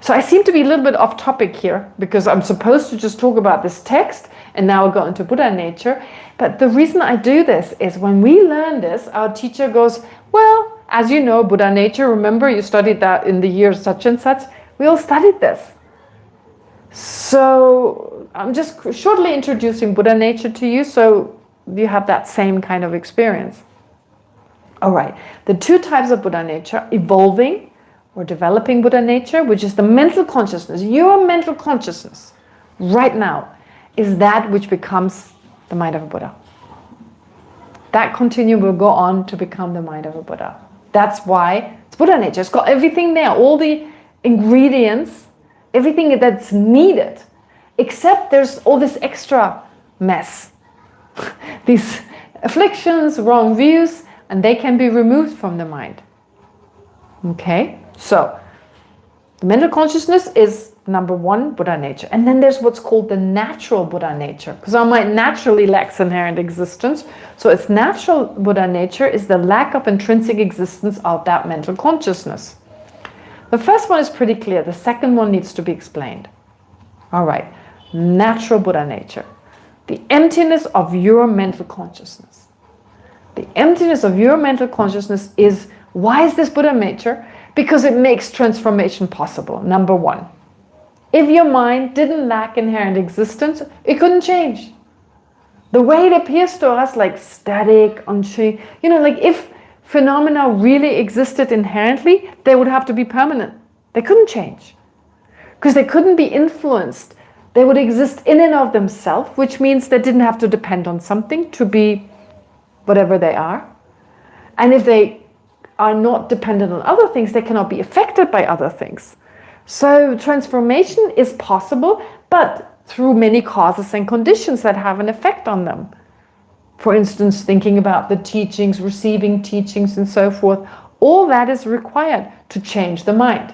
So I seem to be a little bit off topic here because I'm supposed to just talk about this text and now I go into Buddha nature. But the reason I do this is when we learn this, our teacher goes, well, as you know, Buddha nature, remember you studied that in the year such and such. We all studied this. So I'm just shortly introducing Buddha nature to you so you have that same kind of experience. All right, the two types of Buddha nature, evolving or developing Buddha nature, which is the mental consciousness. Your mental consciousness right now is that which becomes the mind of a Buddha. That continuum will go on to become the mind of a Buddha. That's why it's Buddha nature. It's got everything there, all the ingredients, everything that's needed, except there's all this extra mess. These afflictions, wrong views, and they can be removed from the mind. Okay, so the mental consciousness is number one, Buddha nature. And then there's what's called the natural Buddha nature, because our mind naturally lacks inherent existence. So its natural Buddha nature is the lack of intrinsic existence of that mental consciousness. The first one is pretty clear. The second one needs to be explained. All right, natural Buddha nature. The emptiness of your mental consciousness. The emptiness of your mental consciousness is, why is this Buddha nature? Because it makes transformation possible, number one. If your mind didn't lack inherent existence, it couldn't change. The way it appears to us, like static, unchanged, like if phenomena really existed inherently, they would have to be permanent. They couldn't change. Because they couldn't be influenced. They would exist in and of themselves, which means they didn't have to depend on something to be whatever they are. And if they are not dependent on other things, they cannot be affected by other things. So transformation is possible, but through many causes and conditions that have an effect on them. For instance, thinking about the teachings, receiving teachings and so forth, all that is required to change the mind.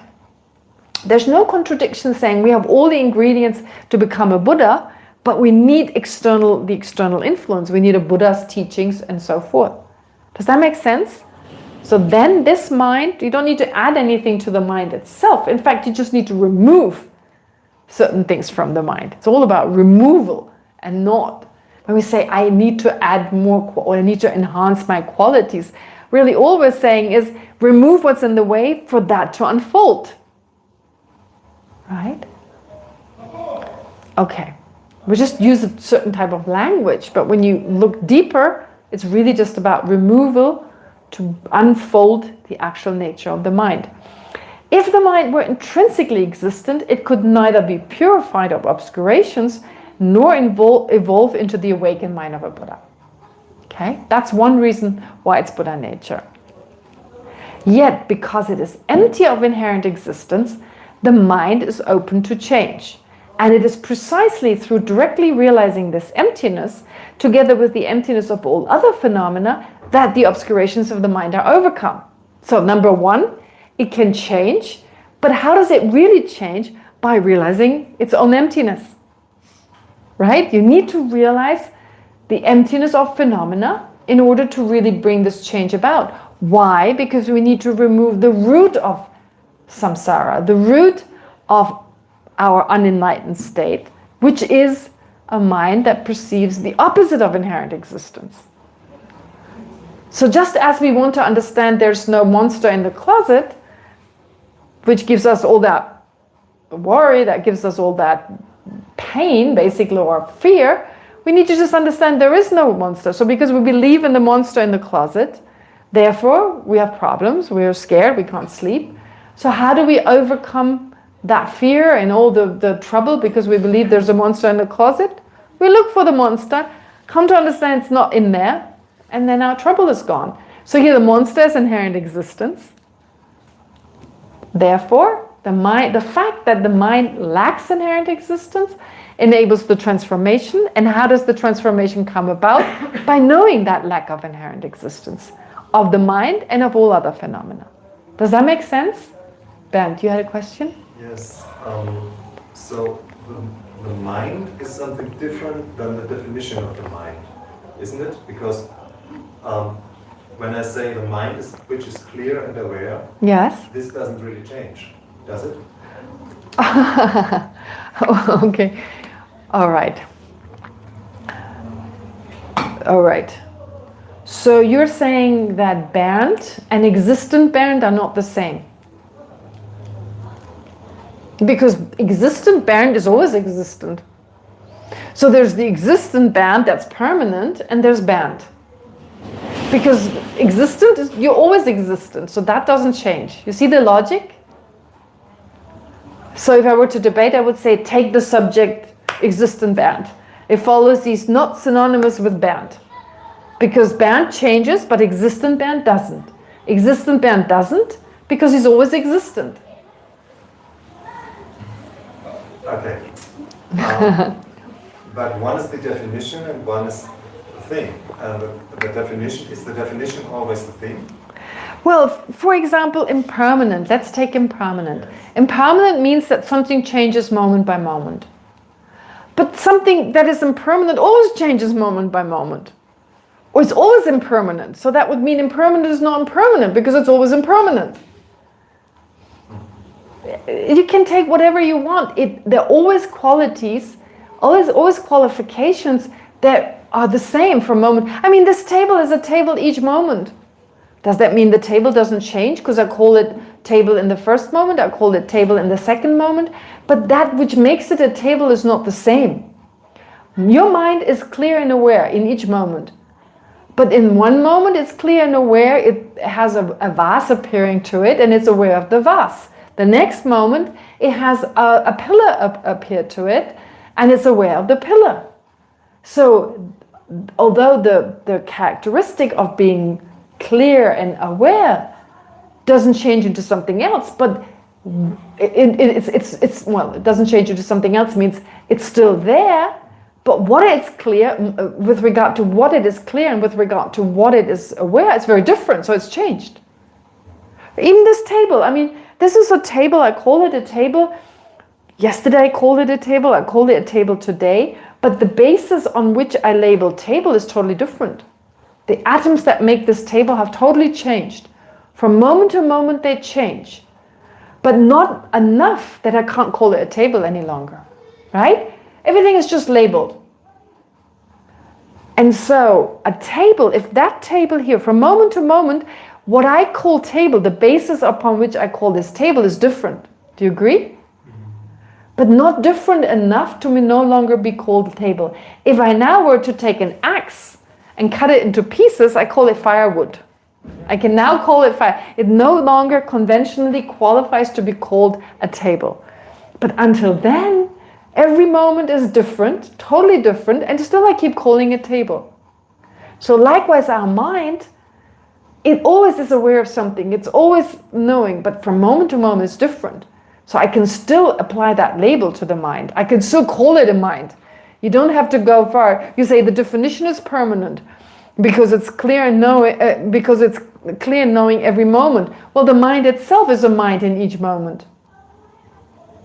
There's no contradiction saying we have all the ingredients to become a Buddha, but we need the external influence. We need a Buddha's teachings and so forth. Does that make sense? So then this mind, you don't need to add anything to the mind itself. In fact, you just need to remove certain things from the mind. It's all about removal and not. When we say, I need to add more, or I need to enhance my qualities, really all we're saying is remove what's in the way for that to unfold. Right? Okay. We just use a certain type of language, but when you look deeper, it's really just about removal to unfold the actual nature of the mind. If the mind were intrinsically existent, it could neither be purified of obscurations nor evolve into the awakened mind of a Buddha. Okay, that's one reason why it's Buddha nature. Yet, because it is empty of inherent existence, the mind is open to change. And it is precisely through directly realizing this emptiness, together with the emptiness of all other phenomena, that the obscurations of the mind are overcome. So, number one, it can change, but how does it really change? By realizing its own emptiness. Right? You need to realize the emptiness of phenomena in order to really bring this change about. Why? Because we need to remove the root of samsara, the root of our unenlightened state, which is a mind that perceives the opposite of inherent existence. So just as we want to understand there's no monster in the closet, which gives us all that worry, that gives us all that pain, basically, or fear, we need to just understand there is no monster. So because we believe in the monster in the closet, therefore we have problems, we're scared, we can't sleep. So how do we overcome that fear and all the trouble because we believe there's a monster in the closet? We look for the monster, come to understand it's not in there, and then our trouble is gone. So here the monster is inherent existence. Therefore, the fact that the mind lacks inherent existence enables the transformation. And how does the transformation come about? By knowing that lack of inherent existence of the mind and of all other phenomena. Does that make sense? Bernd, you had a question? Yes. So the mind is something different than the definition of the mind, isn't it? Because when I say the mind is, which is clear and aware, yes, this doesn't really change, does it? Okay. All right. All right. So you're saying that Bernd and existent Bernd are not the same. Because existent Bernd is always existent. So there's the existent Bernd that's permanent, and there's Bernd. Because existent is, you're always existent, so that doesn't change. You see the logic? So if I were to debate, I would say take the subject existent Bernd. It follows he's not synonymous with Bernd. Because Bernd changes, but existent Bernd doesn't. Existent Bernd doesn't, because he's always existent. Okay. But one is the definition and one is the thing. And the definition, is the definition always the thing? Well, for example, impermanent. Let's take impermanent. Yes. Impermanent means that something changes moment by moment. But something that is impermanent always changes moment by moment. Or it's always impermanent. So that would mean impermanent is not impermanent because it's always impermanent. You can take whatever you want. There are always qualities, always qualifications that are the same from moment. I mean, this table is a table each moment. Does that mean the table doesn't change because I call it table in the first moment, I call it table in the second moment? But that which makes it a table is not the same. Your mind is clear and aware in each moment. But in one moment it's clear and aware, it has a vase appearing to it and it's aware of the vase. The next moment it has a pillar appear to it and it's aware of the pillar. So although the characteristic of being clear and aware doesn't change into something else, but it doesn't change into something else means it's still there, but what it's clear with regard to what it is clear and with regard to what it is aware, it's very different, so it's changed. Even this table, I mean, this is a table, I call it a table. Yesterday I called it a table, I called it a table today, but the basis on which I label table is totally different. The atoms that make this table have totally changed. From moment to moment they change, but not enough that I can't call it a table any longer, right? Everything is just labeled. And so a table, if that table here, from moment to moment, what I call table, the basis upon which I call this table is different. Do you agree? But not different enough to no longer be called a table. If I now were to take an axe and cut it into pieces, I call it firewood. I can now call it fire. It no longer conventionally qualifies to be called a table. But until then, every moment is different, totally different, and still I keep calling it table. So likewise, our mind, it always is aware of something. It's always knowing, but from moment to moment it's different. So I can still apply that label to the mind. I can still call it a mind. You don't have to go far. You say the definition is permanent because it's clear and knowing every moment. Well, the mind itself is a mind in each moment,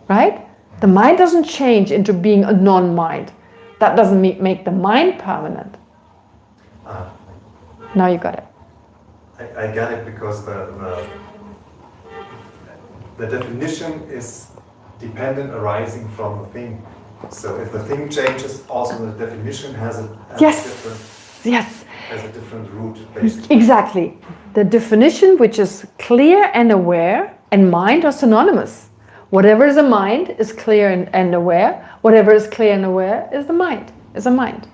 right? The mind doesn't change into being a non-mind. That doesn't make the mind permanent. Now you got it. I get it because the definition is dependent arising from the thing. So if the thing changes, also the definition has a different root, basically. Exactly. The definition, which is clear and aware, and mind are synonymous. Whatever is a mind is clear and aware. Whatever is clear and aware is the mind, is a mind.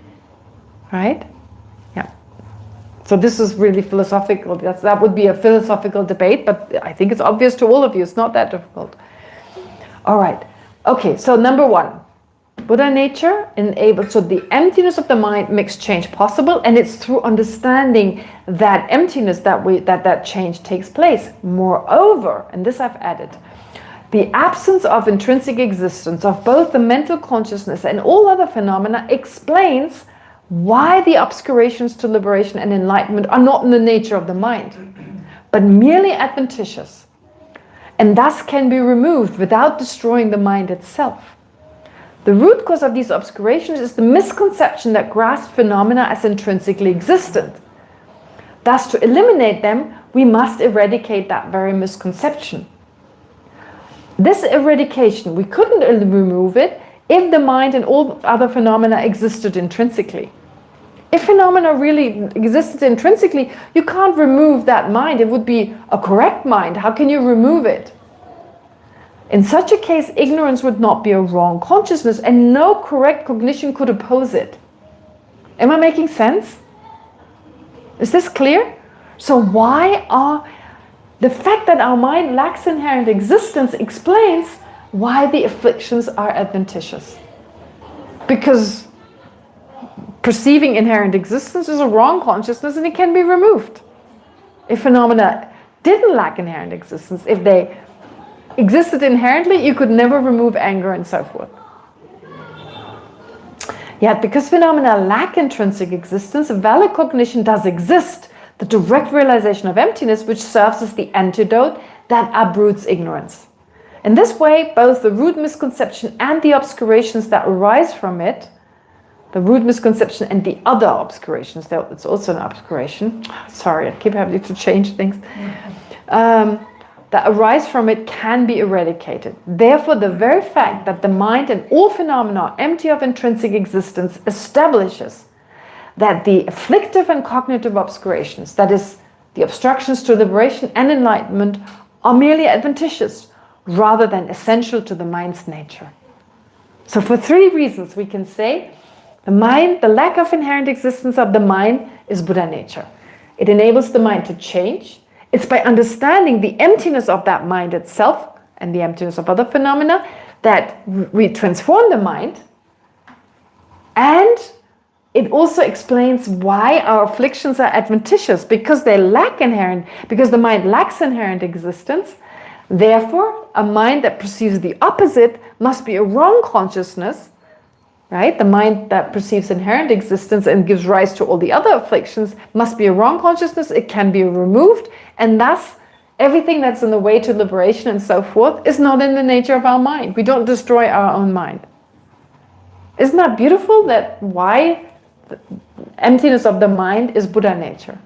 Right? Yeah. So this is really philosophical. That would be a philosophical debate, but I think it's obvious to all of you. It's not that difficult. All right. Okay, so number one. Buddha nature enables, so the emptiness of the mind makes change possible, and it's through understanding that emptiness that change takes place. Moreover, and this I've added, the absence of intrinsic existence of both the mental consciousness and all other phenomena explains why the obscurations to liberation and enlightenment are not in the nature of the mind, but merely adventitious, and thus can be removed without destroying the mind itself. The root cause of these obscurations is the misconception that grasps phenomena as intrinsically existent. Thus, to eliminate them, we must eradicate that very misconception. This eradication, we couldn't remove it if the mind and all other phenomena existed intrinsically. If phenomena really existed intrinsically, you can't remove that mind. It would be a correct mind. How can you remove it? In such a case, ignorance would not be a wrong consciousness, and no correct cognition could oppose it. Am I making sense? Is this clear? So the fact that our mind lacks inherent existence explains why the afflictions are adventitious. Because perceiving inherent existence is a wrong consciousness and it can be removed. If phenomena didn't lack inherent existence, if they existed inherently, you could never remove anger and so forth. Yet, because phenomena lack intrinsic existence, valid cognition does exist, the direct realization of emptiness, which serves as the antidote that uproots ignorance. In this way, both the root misconception and the obscurations that arise from it, the root misconception and the other obscurations, it's also an obscuration, sorry, I keep having to change things, that arise from it can be eradicated. Therefore, the very fact that the mind and all phenomena are empty of intrinsic existence establishes that the afflictive and cognitive obscurations, that is, the obstructions to liberation and enlightenment, are merely adventitious rather than essential to the mind's nature. So for three reasons we can say the lack of inherent existence of the mind is Buddha nature. It enables the mind to change. It's by understanding the emptiness of that mind itself and the emptiness of other phenomena that we transform the mind. And it also explains why our afflictions are adventitious, because the mind lacks inherent existence. Therefore, a mind that perceives the opposite must be a wrong consciousness, right? The mind that perceives inherent existence and gives rise to all the other afflictions must be a wrong consciousness. It can be removed, and thus everything that's in the way to liberation and so forth is not in the nature of our mind. We don't destroy our own mind. Isn't that beautiful? That why the emptiness of the mind is Buddha nature.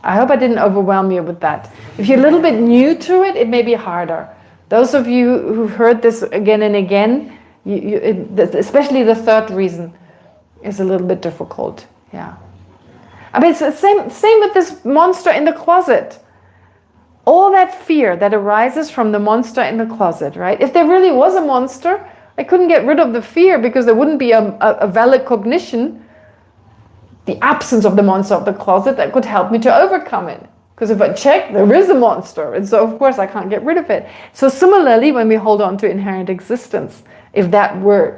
I hope I didn't overwhelm you with that. If you're a little bit new to it, it may be harder. Those of you who've heard this again and again, especially the third reason, is a little bit difficult. Yeah. I mean, it's the same with this monster in the closet. All that fear that arises from the monster in the closet, right? If there really was a monster, I couldn't get rid of the fear because there wouldn't be a valid cognition, the absence of the monster of the closet that could help me to overcome it. Because if I check, there is a monster, and so of course I can't get rid of it. So similarly, when we hold on to inherent existence, if that was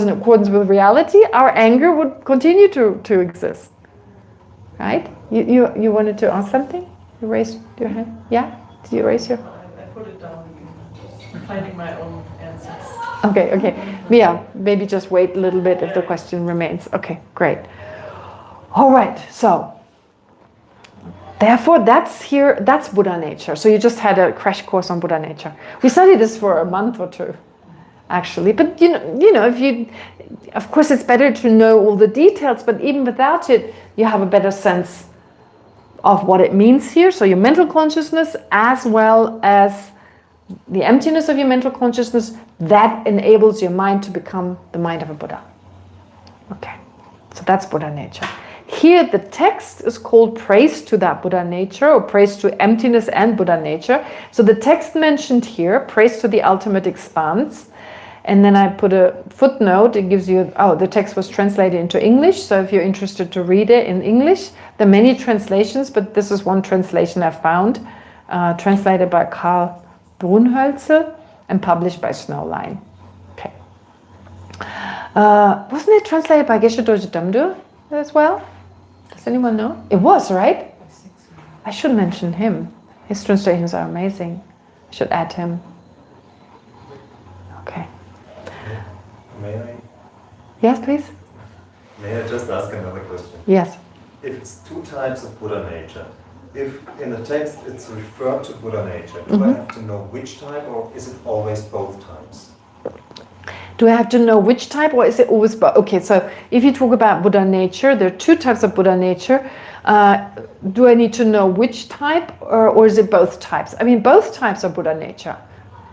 in accordance with reality, our anger would continue to exist. Right? You wanted to ask something? You raised your hand? Yeah? Did you raise your? I put it down again. I'm finding my own answers. Okay. Yeah, maybe just wait a little bit if the question remains. Okay, great. All right, so therefore that's Buddha nature. So you just had a crash course on Buddha nature. We studied this for a month or two, actually. But you know, of course it's better to know all the details, but even without it, you have a better sense of what it means here. So your mental consciousness, as well as the emptiness of your mental consciousness, that enables your mind to become the mind of a Buddha. Okay, so that's Buddha nature. Here the text is called praise to that Buddha nature, or praise to emptiness and Buddha nature. So the text mentioned here, praise to the ultimate expanse. And then I put a footnote, it gives you, the text was translated into English, so if you're interested to read it in English, there are many translations, but this is one translation I found, translated by Karl Brunhölzl and published by Snowline. Okay. Wasn't it translated by Geshe Damdu as well? Does anyone know? It was, right? I should mention him. His translations are amazing. I should add him. Okay. May I? Yes, please? May I just ask another question? Yes. If it's two types of Buddha nature, if in the text it's referred to Buddha nature, do I have to know which type, or is it always both types? Do I have to know which type, or is it always both? Okay, so if you talk about Buddha nature, there are two types of Buddha nature. Do I need to know which type, or is it both types? I mean, both types are Buddha nature.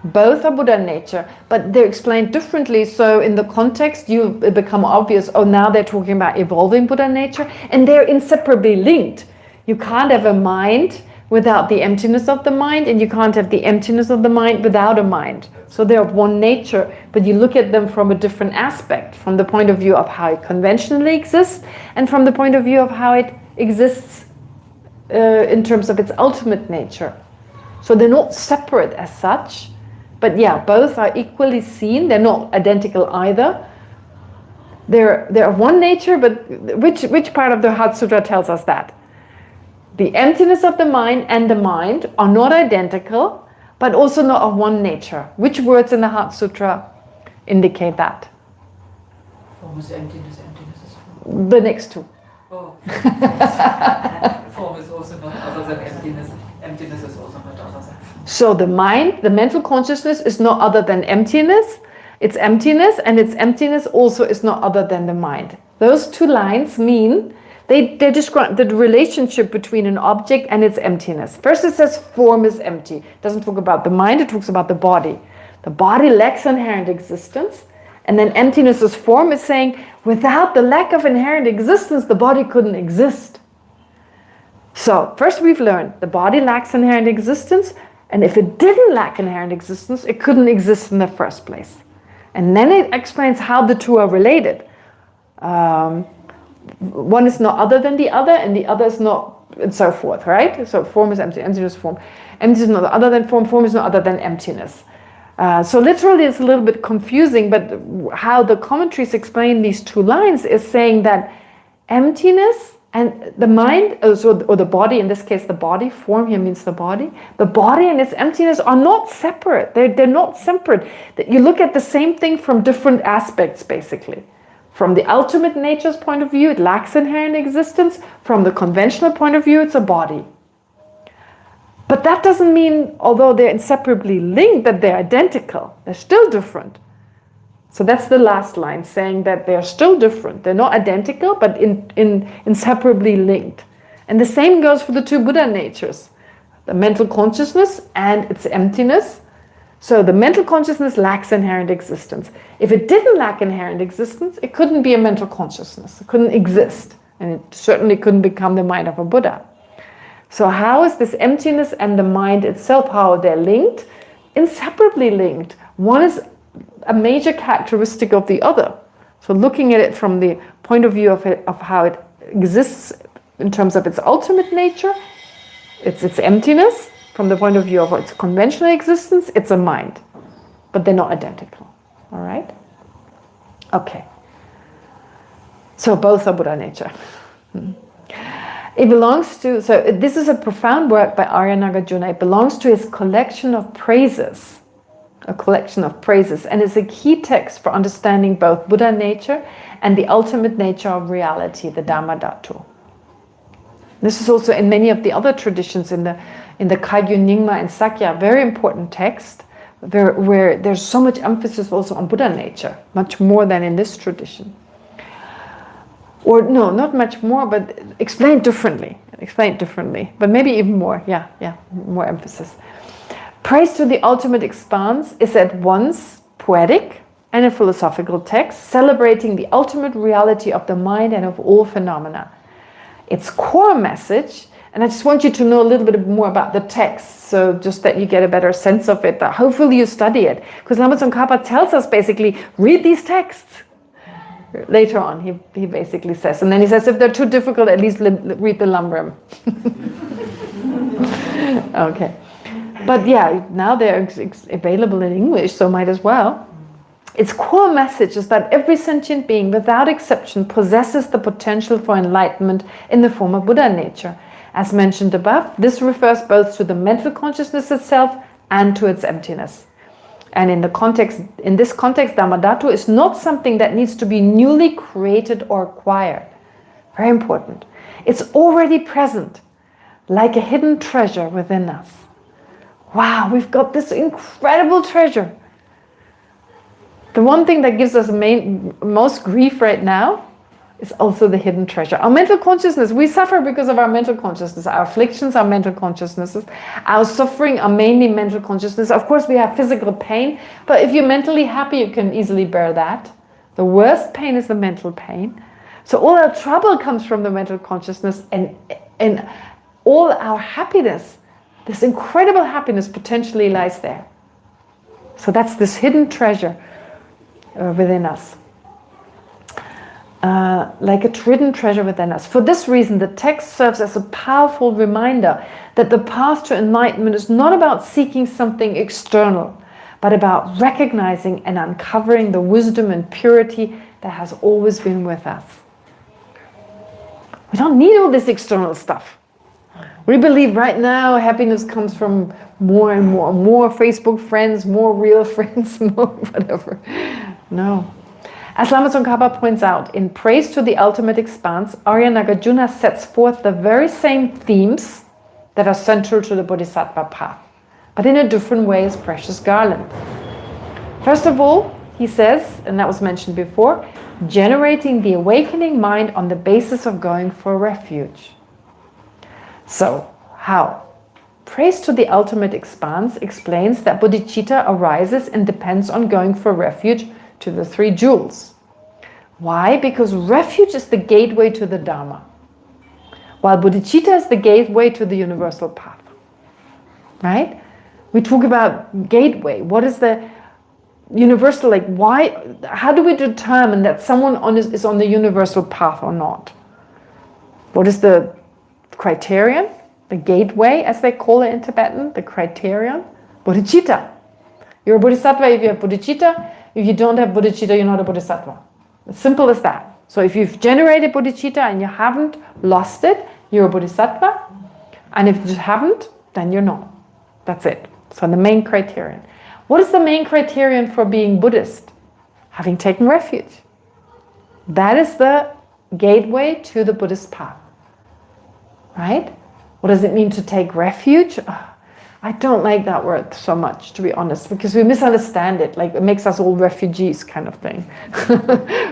Both are Buddha nature, but they're explained differently. So in the context, it become obvious, now they're talking about evolving Buddha nature, and they're inseparably linked. You can't have a mind without the emptiness of the mind, and you can't have the emptiness of the mind without a mind. So they're of one nature, but you look at them from a different aspect, from the point of view of how it conventionally exists, and from the point of view of how it exists in terms of its ultimate nature. So they're not separate as such, but yeah, both are equally seen. They're not identical either. They're of one nature, but which part of the Heart Sutra tells us that? The emptiness of the mind and the mind are not identical, but also not of one nature. Which words in the Heart Sutra indicate that? Form is emptiness, emptiness is form. The next two. Oh. Form is also not other than emptiness. Emptiness is also not other than. So the mind, the mental consciousness, is not other than emptiness. It's emptiness, and its emptiness also is not other than the mind. Those two lines mean they describe the relationship between an object and its emptiness. First it says form is empty. It doesn't talk about the mind, it talks about the body. The body lacks inherent existence, and then emptiness as form is saying without the lack of inherent existence, the body couldn't exist. So first we've learned the body lacks inherent existence, and if it didn't lack inherent existence, it couldn't exist in the first place. And then it explains how the two are related. One is not other than the other, and the other is not, and so forth, right? So form is empty, emptiness is form. Emptiness is not other than form, form is not other than emptiness. So literally it's a little bit confusing, but how the commentaries explain these two lines is saying that emptiness and the mind, or the body, in this case the body, form here means the body and its emptiness are not separate. They're not separate. You look at the same thing from different aspects, basically. From the ultimate nature's point of view, it lacks inherent existence. From the conventional point of view, it's a body. But that doesn't mean, although they're inseparably linked, that they're identical. They're still different. So that's the last line, saying that they're still different. They're not identical, but inseparably linked. And the same goes for the two Buddha natures, the mental consciousness and its emptiness. So the mental consciousness lacks inherent existence. If it didn't lack inherent existence, it couldn't be a mental consciousness. It couldn't exist. And it certainly couldn't become the mind of a Buddha. So how is this emptiness and the mind itself, how are they linked? Inseparably linked. One is a major characteristic of the other. So looking at it from the point of view of how it exists in terms of its ultimate nature, it's its emptiness. From the point of view of its conventional existence, it's a mind. But they're not identical. All right? Okay. So both are Buddha nature. It belongs to, so this is a profound work by Arya Nagarjuna. It belongs to his collection of praises. A collection of praises. And is a key text for understanding both Buddha nature and the ultimate nature of reality, the Dhamma Dhatu. This is also in many of the other traditions in the Kagyu, Nyingma and Sakya, very important text where there's so much emphasis also on Buddha nature, much more than in this tradition. Or no, not much more, but explained differently, but maybe even more, more emphasis. Praise to the ultimate expanse is at once poetic and a philosophical text, celebrating the ultimate reality of the mind and of all phenomena. Its core message, and I just want you to know a little bit more about the text, so just that you get a better sense of it, that hopefully you study it. Because Lama Tsongkhapa tells us basically, read these texts. Later on, he basically says, and then he says, if they're too difficult, at least read the Lambram. Okay. But yeah, now they're available in English, so might as well. Its core message is that every sentient being, without exception, possesses the potential for enlightenment in the form of Buddha nature. As mentioned above, this refers both to the mental consciousness itself and to its emptiness. And in this context, Dhamma Dhatu is not something that needs to be newly created or acquired. Very important. It's already present, like a hidden treasure within us. Wow, we've got this incredible treasure. The one thing that gives us most grief right now is also the hidden treasure. Our mental consciousness, we suffer because of our mental consciousness. Our afflictions are mental consciousnesses. Our suffering are mainly mental consciousness. Of course, we have physical pain, but if you're mentally happy, you can easily bear that. The worst pain is the mental pain. So all our trouble comes from the mental consciousness, and all our happiness, this incredible happiness potentially lies there. So that's this hidden treasure within us. Like a hidden treasure within us. For this reason, the text serves as a powerful reminder that the path to enlightenment is not about seeking something external, but about recognizing and uncovering the wisdom and purity that has always been with us. We don't need all this external stuff. We believe right now happiness comes from more and more Facebook friends, more real friends, more whatever. No. As Lama Tsongkhapa points out, in Praise to the Ultimate Expanse, Arya Nagarjuna sets forth the very same themes that are central to the Bodhisattva path, but in a different way as Precious Garland. First of all, he says, and that was mentioned before, generating the awakening mind on the basis of going for refuge. So, how? Praise to the Ultimate Expanse explains that bodhicitta arises and depends on going for refuge to the three jewels. Why? Because refuge is the gateway to the Dharma, while bodhicitta is the gateway to the universal path. Right? We talk about gateway. What is the universal, like why, how do we determine that someone is on the universal path or not? What is the criterion? The gateway, as they call it in Tibetan, the criterion? Bodhicitta. You're a bodhisattva if you have bodhicitta. If you don't have bodhicitta, you're not a bodhisattva. As simple as that. So if you've generated bodhicitta and you haven't lost it, you're a bodhisattva. And if you haven't, then you're not. That's it. So the main criterion. What is the main criterion for being Buddhist? Having taken refuge. That is the gateway to the Buddhist path. Right? What does it mean to take refuge? I don't like that word so much, to be honest, because we misunderstand it. Like it makes us all refugees kind of thing.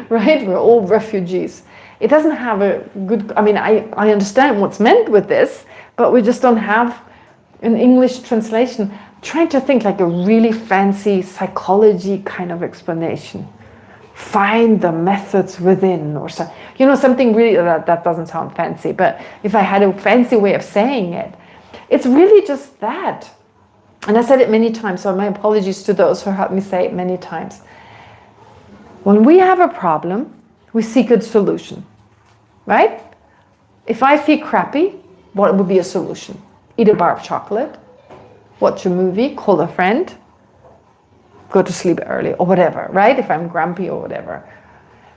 Right? We're all refugees. it doesn't have a good, I mean, I understand what's meant with this, but we just don't have an English translation. Trying to think like a really fancy psychology kind of explanation. Find the methods within, or so, you know, something really, that doesn't sound fancy, but if I had a fancy way of saying it, it's really just that. And I said it many times, so my apologies to those who heard me say it many times. When we have a problem, we seek a solution, right? If I feel crappy, what would be a solution? Eat a bar of chocolate, watch a movie, call a friend, go to sleep early, or whatever, right? If I'm grumpy or whatever.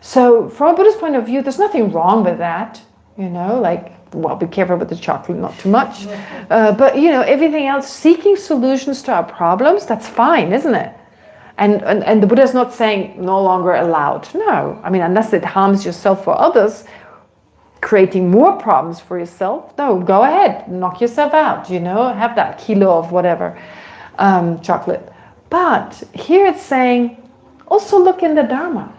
So from a Buddhist point of view, there's nothing wrong with that, you know, like, well, be careful with the chocolate, not too much. But, you know, everything else, seeking solutions to our problems, that's fine, isn't it? And the Buddha is not saying no longer allowed. No, I mean, unless it harms yourself or others, creating more problems for yourself, no, go ahead, knock yourself out, you know, have that kilo of whatever chocolate. But here it's saying, also look in the Dharma.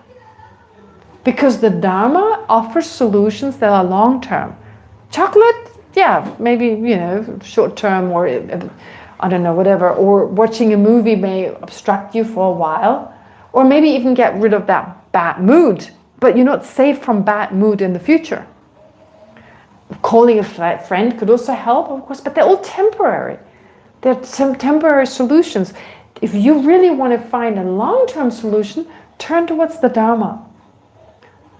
Because the Dharma offers solutions that are long-term. Chocolate, yeah, maybe, you know, short-term, or I don't know, whatever. Or watching a movie may obstruct you for a while. Or maybe even get rid of that bad mood. But you're not safe from bad mood in the future. Calling a friend could also help, of course, but they're all temporary. They're some temporary solutions. If you really want to find a long-term solution, turn towards the Dharma.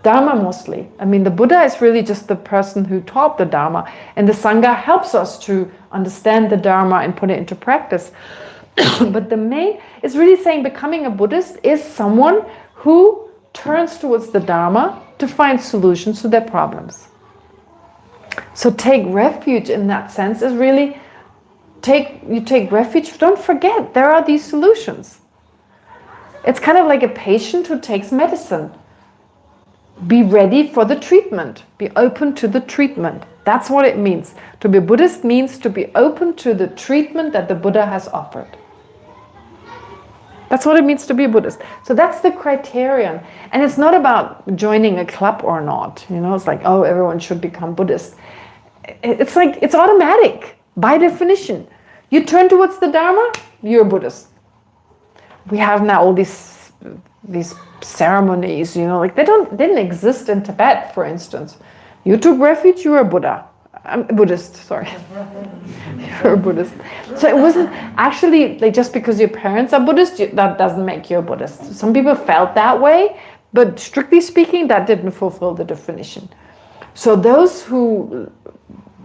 Dharma mostly. I mean, the Buddha is really just the person who taught the Dharma, and the Sangha helps us to understand the Dharma and put it into practice. But the main is really saying becoming a Buddhist is someone who turns towards the Dharma to find solutions to their problems. So take refuge in that sense is really you take refuge. Don't forget, there are these solutions. It's kind of like a patient who takes medicine. Be ready for the treatment. Be open to the treatment. That's what it means. To be Buddhist means to be open to the treatment that the Buddha has offered. That's what it means to be a Buddhist. So that's the criterion. And it's not about joining a club or not. You know, it's like, oh, everyone should become Buddhist. It's like, it's automatic, by definition. You turn towards the Dharma, you're a Buddhist. We have now all these ceremonies, you know, like they didn't exist in Tibet, for instance. You took refuge, you're a Buddha. I'm a Buddhist, sorry. You're a Buddhist. So it wasn't actually like just because your parents are Buddhist, that doesn't make you a Buddhist. Some people felt that way, but strictly speaking, that didn't fulfill the definition. So those who,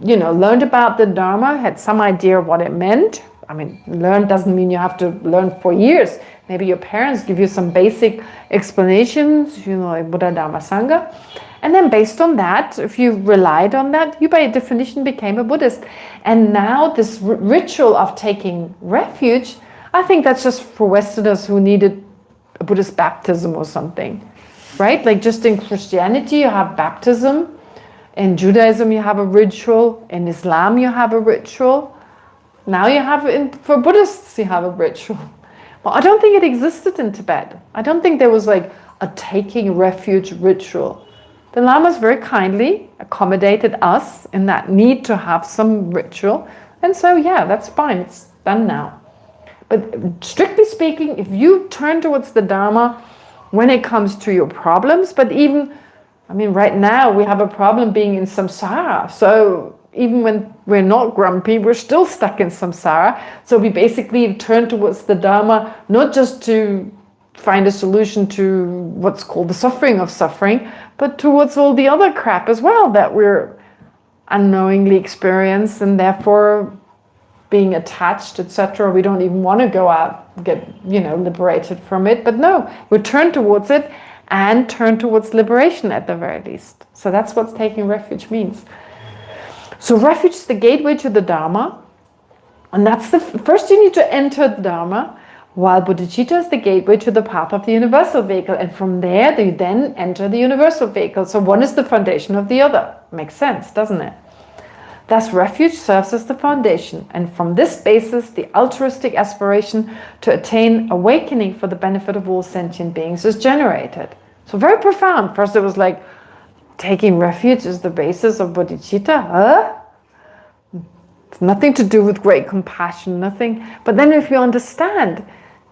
you know, learned about the Dharma, had some idea of what it meant. I mean, learn doesn't mean you have to learn for years. Maybe your parents give you some basic explanations, you know, like Buddha, Dharma, Sangha. And then based on that, if you relied on that, you by definition became a Buddhist. And now this ritual of taking refuge, I think that's just for Westerners who needed a Buddhist baptism or something, right? Like just in Christianity, you have baptism. In Judaism, you have a ritual. In Islam, you have a ritual. Now you have, for Buddhists, you have a ritual. Well, I don't think it existed in Tibet. I don't think there was like a taking refuge ritual. The Lamas very kindly accommodated us in that need to have some ritual. And so, yeah, that's fine. It's done now. But strictly speaking, if you turn towards the Dharma when it comes to your problems, but even, I mean, right now we have a problem being in samsara. So even when we're not grumpy, we're still stuck in samsara. So we basically turn towards the Dharma, not just to find a solution to what's called the suffering of suffering, but towards all the other crap as well that we're unknowingly experience, and therefore being attached, etc. We don't even want to go out, get, you know, liberated from it. But no, we turn towards it and turn towards liberation at the very least. So that's what taking refuge means. So refuge is the gateway to the Dharma. And that's the first you need to enter the Dharma, while bodhicitta is the gateway to the path of the universal vehicle. And from there, you then enter the universal vehicle. So one is the foundation of the other. Makes sense, doesn't it? Thus, refuge serves as the foundation. And from this basis, the altruistic aspiration to attain awakening for the benefit of all sentient beings is generated. So very profound. First it was like, taking refuge is the basis of bodhicitta? Huh? It's nothing to do with great compassion, nothing. But then if you understand,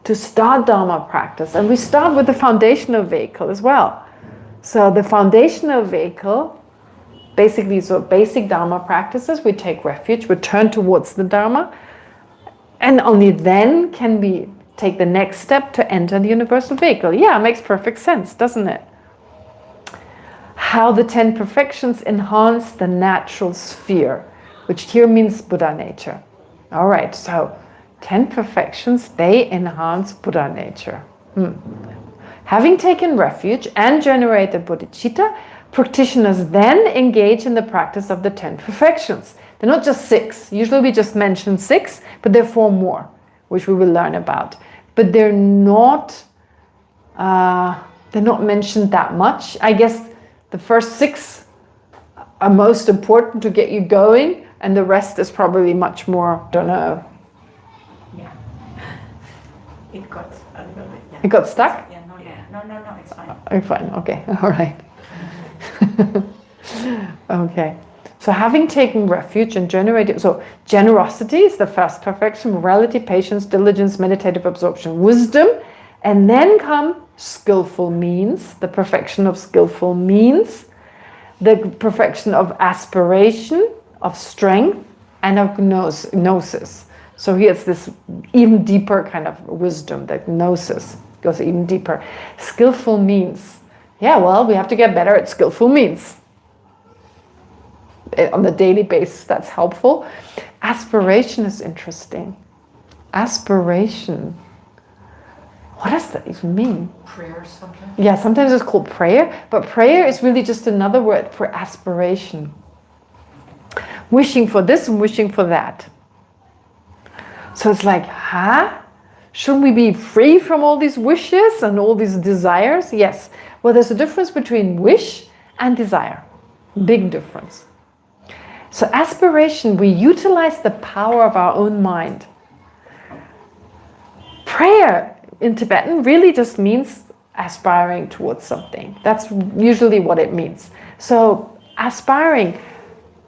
to start Dharma practice, and we start with the foundational vehicle as well. So the foundational vehicle, basically, so basic Dharma practices, we take refuge, we turn towards the Dharma, and only then can we take the next step to enter the universal vehicle. Yeah, it makes perfect sense, doesn't it? How the 10 perfections enhance the natural sphere, which here means Buddha nature. All right, so 10 perfections, they enhance Buddha nature. Having taken refuge and generated bodhicitta, practitioners then engage in the practice of the 10 perfections. They're not just 6. Usually we just mention 6, but there are 4 more, which we will learn about. But they're not mentioned that much. I guess the first 6 are most important to get you going, and the rest is probably much more, don't know. Yeah. It got a little bit, yeah. It got stuck? Yeah, no, it's fine. I'm fine, okay, all right. Okay, so having taken refuge and generated, so generosity is the first perfection, morality, patience, diligence, meditative absorption, wisdom, and then come skillful means, the perfection of skillful means, the perfection of aspiration, of strength, and of gnosis. So here's this even deeper kind of wisdom, that gnosis goes even deeper. Skillful means, yeah, well, we have to get better at skillful means. On a daily basis, that's helpful. Aspiration is interesting. Aspiration. What does that even mean? Prayer sometimes? Yeah, sometimes it's called prayer, but prayer is really just another word for aspiration. Wishing for this and wishing for that. So it's like, shouldn't we be free from all these wishes and all these desires? Yes. Well, there's a difference between wish and desire. Big difference. So aspiration, we utilize the power of our own mind. Prayer in Tibetan really just means aspiring towards something. That's usually what it means. So aspiring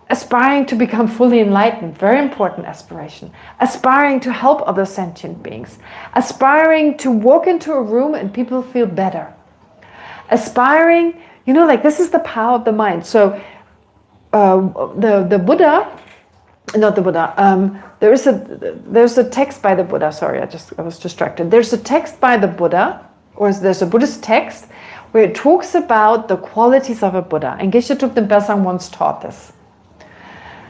to become fully enlightened, very important aspiration. Aspiring to help other sentient beings. Aspiring to walk into a room and people feel better. Aspiring, this is the power of the mind. So the Buddha, not the Buddha, there's a text by the Buddha, sorry, I was distracted. There's a text by the Buddha, or there's a Buddhist text, where it talks about the qualities of a Buddha. And Geshe Kelsang once taught this.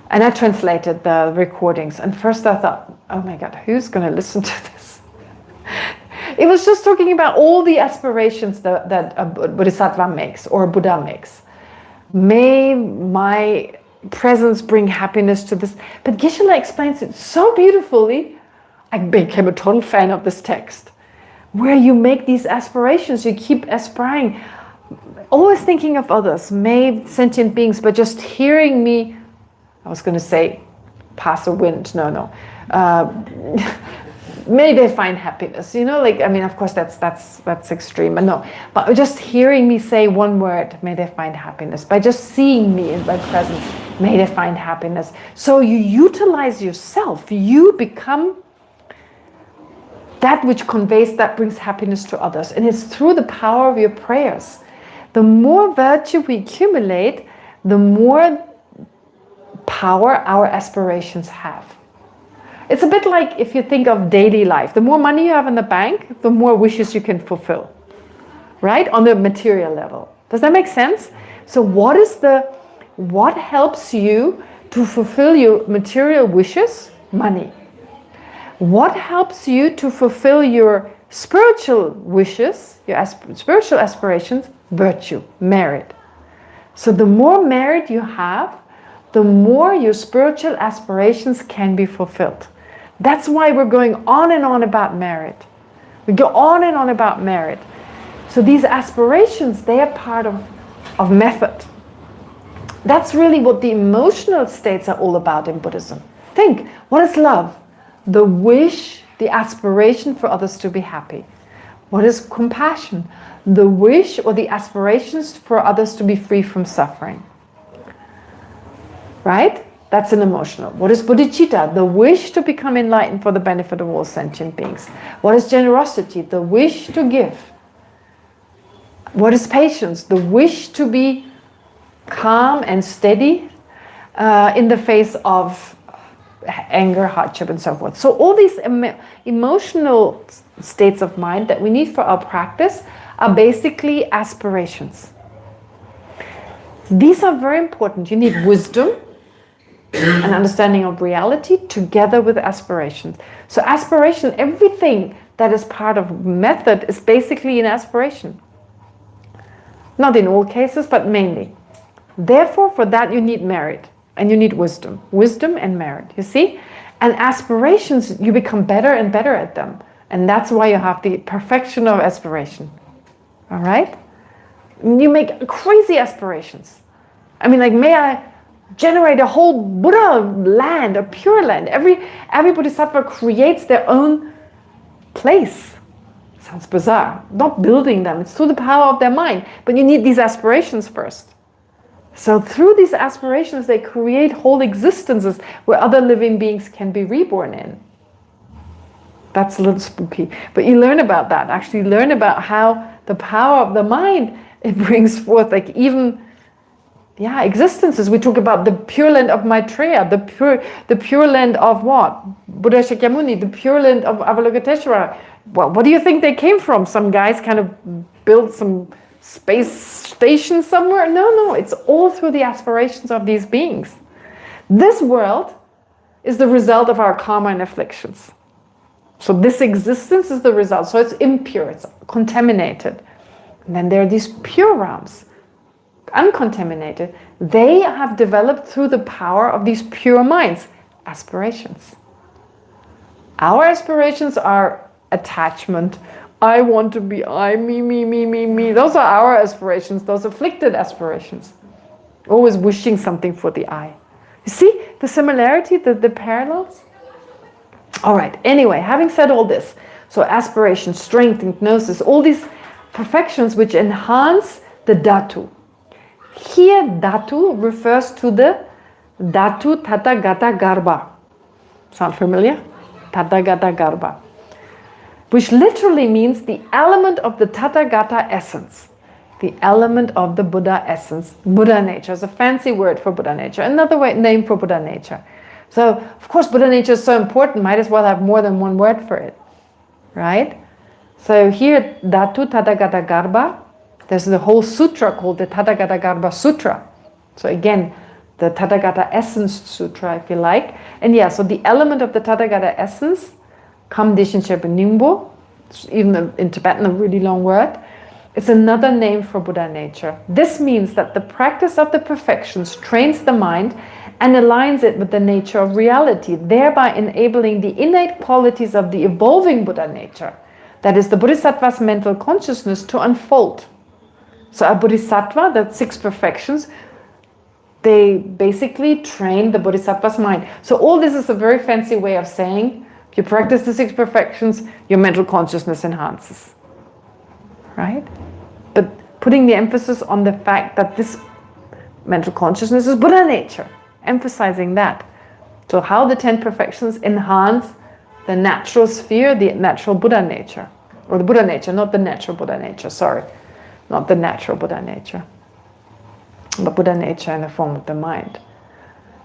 And I translated the recordings. And first I thought, oh my God, who's going to listen to this? It was just talking about all the aspirations that a Bodhisattva makes, or a Buddha makes. May my presence bring happiness to this. But Geshe explains it so beautifully. I became a total fan of this text. Where you make these aspirations, you keep aspiring. Always thinking of others, may sentient beings, but just hearing me, I was going to say, pass a wind. No. May they find happiness. Of course, that's extreme. No, but just hearing me say one word, may they find happiness. By just seeing me in my presence, may they find happiness. So you utilize yourself. You become that which conveys, that brings happiness to others. And it's through the power of your prayers. The more virtue we accumulate, the more power our aspirations have. It's a bit like if you think of daily life. The more money you have in the bank, the more wishes you can fulfill. Right? On the material level. Does that make sense? So what helps you to fulfill your material wishes? Money. What helps you to fulfill your spiritual wishes, your spiritual aspirations? Virtue, merit. So the more merit you have, the more your spiritual aspirations can be fulfilled. That's why we're going on and on about merit. We go on and on about merit. So these aspirations, they are part of method. That's really what the emotional states are all about in Buddhism. Think, what is love? The wish, the aspiration for others to be happy. What is compassion? The wish or the aspirations for others to be free from suffering. Right? That's an emotional. What is bodhicitta? The wish to become enlightened for the benefit of all sentient beings. What is generosity? The wish to give. What is patience? The wish to be calm and steady in the face of anger, hardship, and so forth. So all these emotional states of mind that we need for our practice are basically aspirations. These are very important. You need wisdom, an understanding of reality, together with aspirations. So aspiration, everything that is part of method is basically an aspiration. Not in all cases, but mainly. Therefore, for that you need merit and you need wisdom. Wisdom and merit, you see? And aspirations, you become better and better at them. And that's why you have the perfection of aspiration. All right? You make crazy aspirations. I mean, like, may I generate a whole Buddha land, a pure land. Every bodhisattva creates their own place. Sounds bizarre. Not building them. It's through the power of their mind. But you need these aspirations first. So through these aspirations, they create whole existences where other living beings can be reborn in. That's a little spooky. But you learn about that. Actually learn about how the power of the mind, it brings forth like even existences. We talk about the Pure Land of Maitreya, the pure land of what? Buddha Shakyamuni, the Pure Land of Avalokiteshvara. Well, what do you think they came from? Some guys kind of built some space station somewhere? No, it's all through the aspirations of these beings. This world is the result of our karma and afflictions. So this existence is the result. So it's impure, it's contaminated. And then there are these pure realms, uncontaminated. They have developed through the power of these pure minds, aspirations. Our aspirations are attachment. I want to be I, me. Those are our aspirations, those afflicted aspirations. Always wishing something for the I. You see the similarity, the parallels? All right, anyway, having said all this, so aspiration, strength, and gnosis, all these perfections which enhance the dhatu. Here, dhatu refers to the dhatu tathagata garbha. Sound familiar? Tathagata garbha. Which literally means the element of the tathagata essence. The element of the Buddha essence. Buddha nature is a fancy word for Buddha nature. Another name for Buddha nature. So, of course, Buddha nature is so important, might as well have more than one word for it. Right? So here, dhatu tathagata garbha. There's the whole sutra called the Tathagata Garbha Sutra. So again, the Tathagata Essence Sutra, if you like. And so the element of the Tathagata Essence, Kam Dishin Shepa Ningbo, even in Tibetan a really long word, it's another name for Buddha nature. This means that the practice of the perfections trains the mind and aligns it with the nature of reality, thereby enabling the innate qualities of the evolving Buddha nature, that is the Bodhisattva's mental consciousness, to unfold. So a bodhisattva, that's 6 perfections, they basically train the bodhisattva's mind. So all this is a very fancy way of saying, if you practice the 6 perfections, your mental consciousness enhances. Right? But putting the emphasis on the fact that this mental consciousness is Buddha nature, emphasizing that. So how the 10 perfections enhance the natural sphere, the natural Buddha nature. Or the Buddha nature, not the natural Buddha nature, sorry. Not the natural Buddha nature, but Buddha nature in the form of the mind.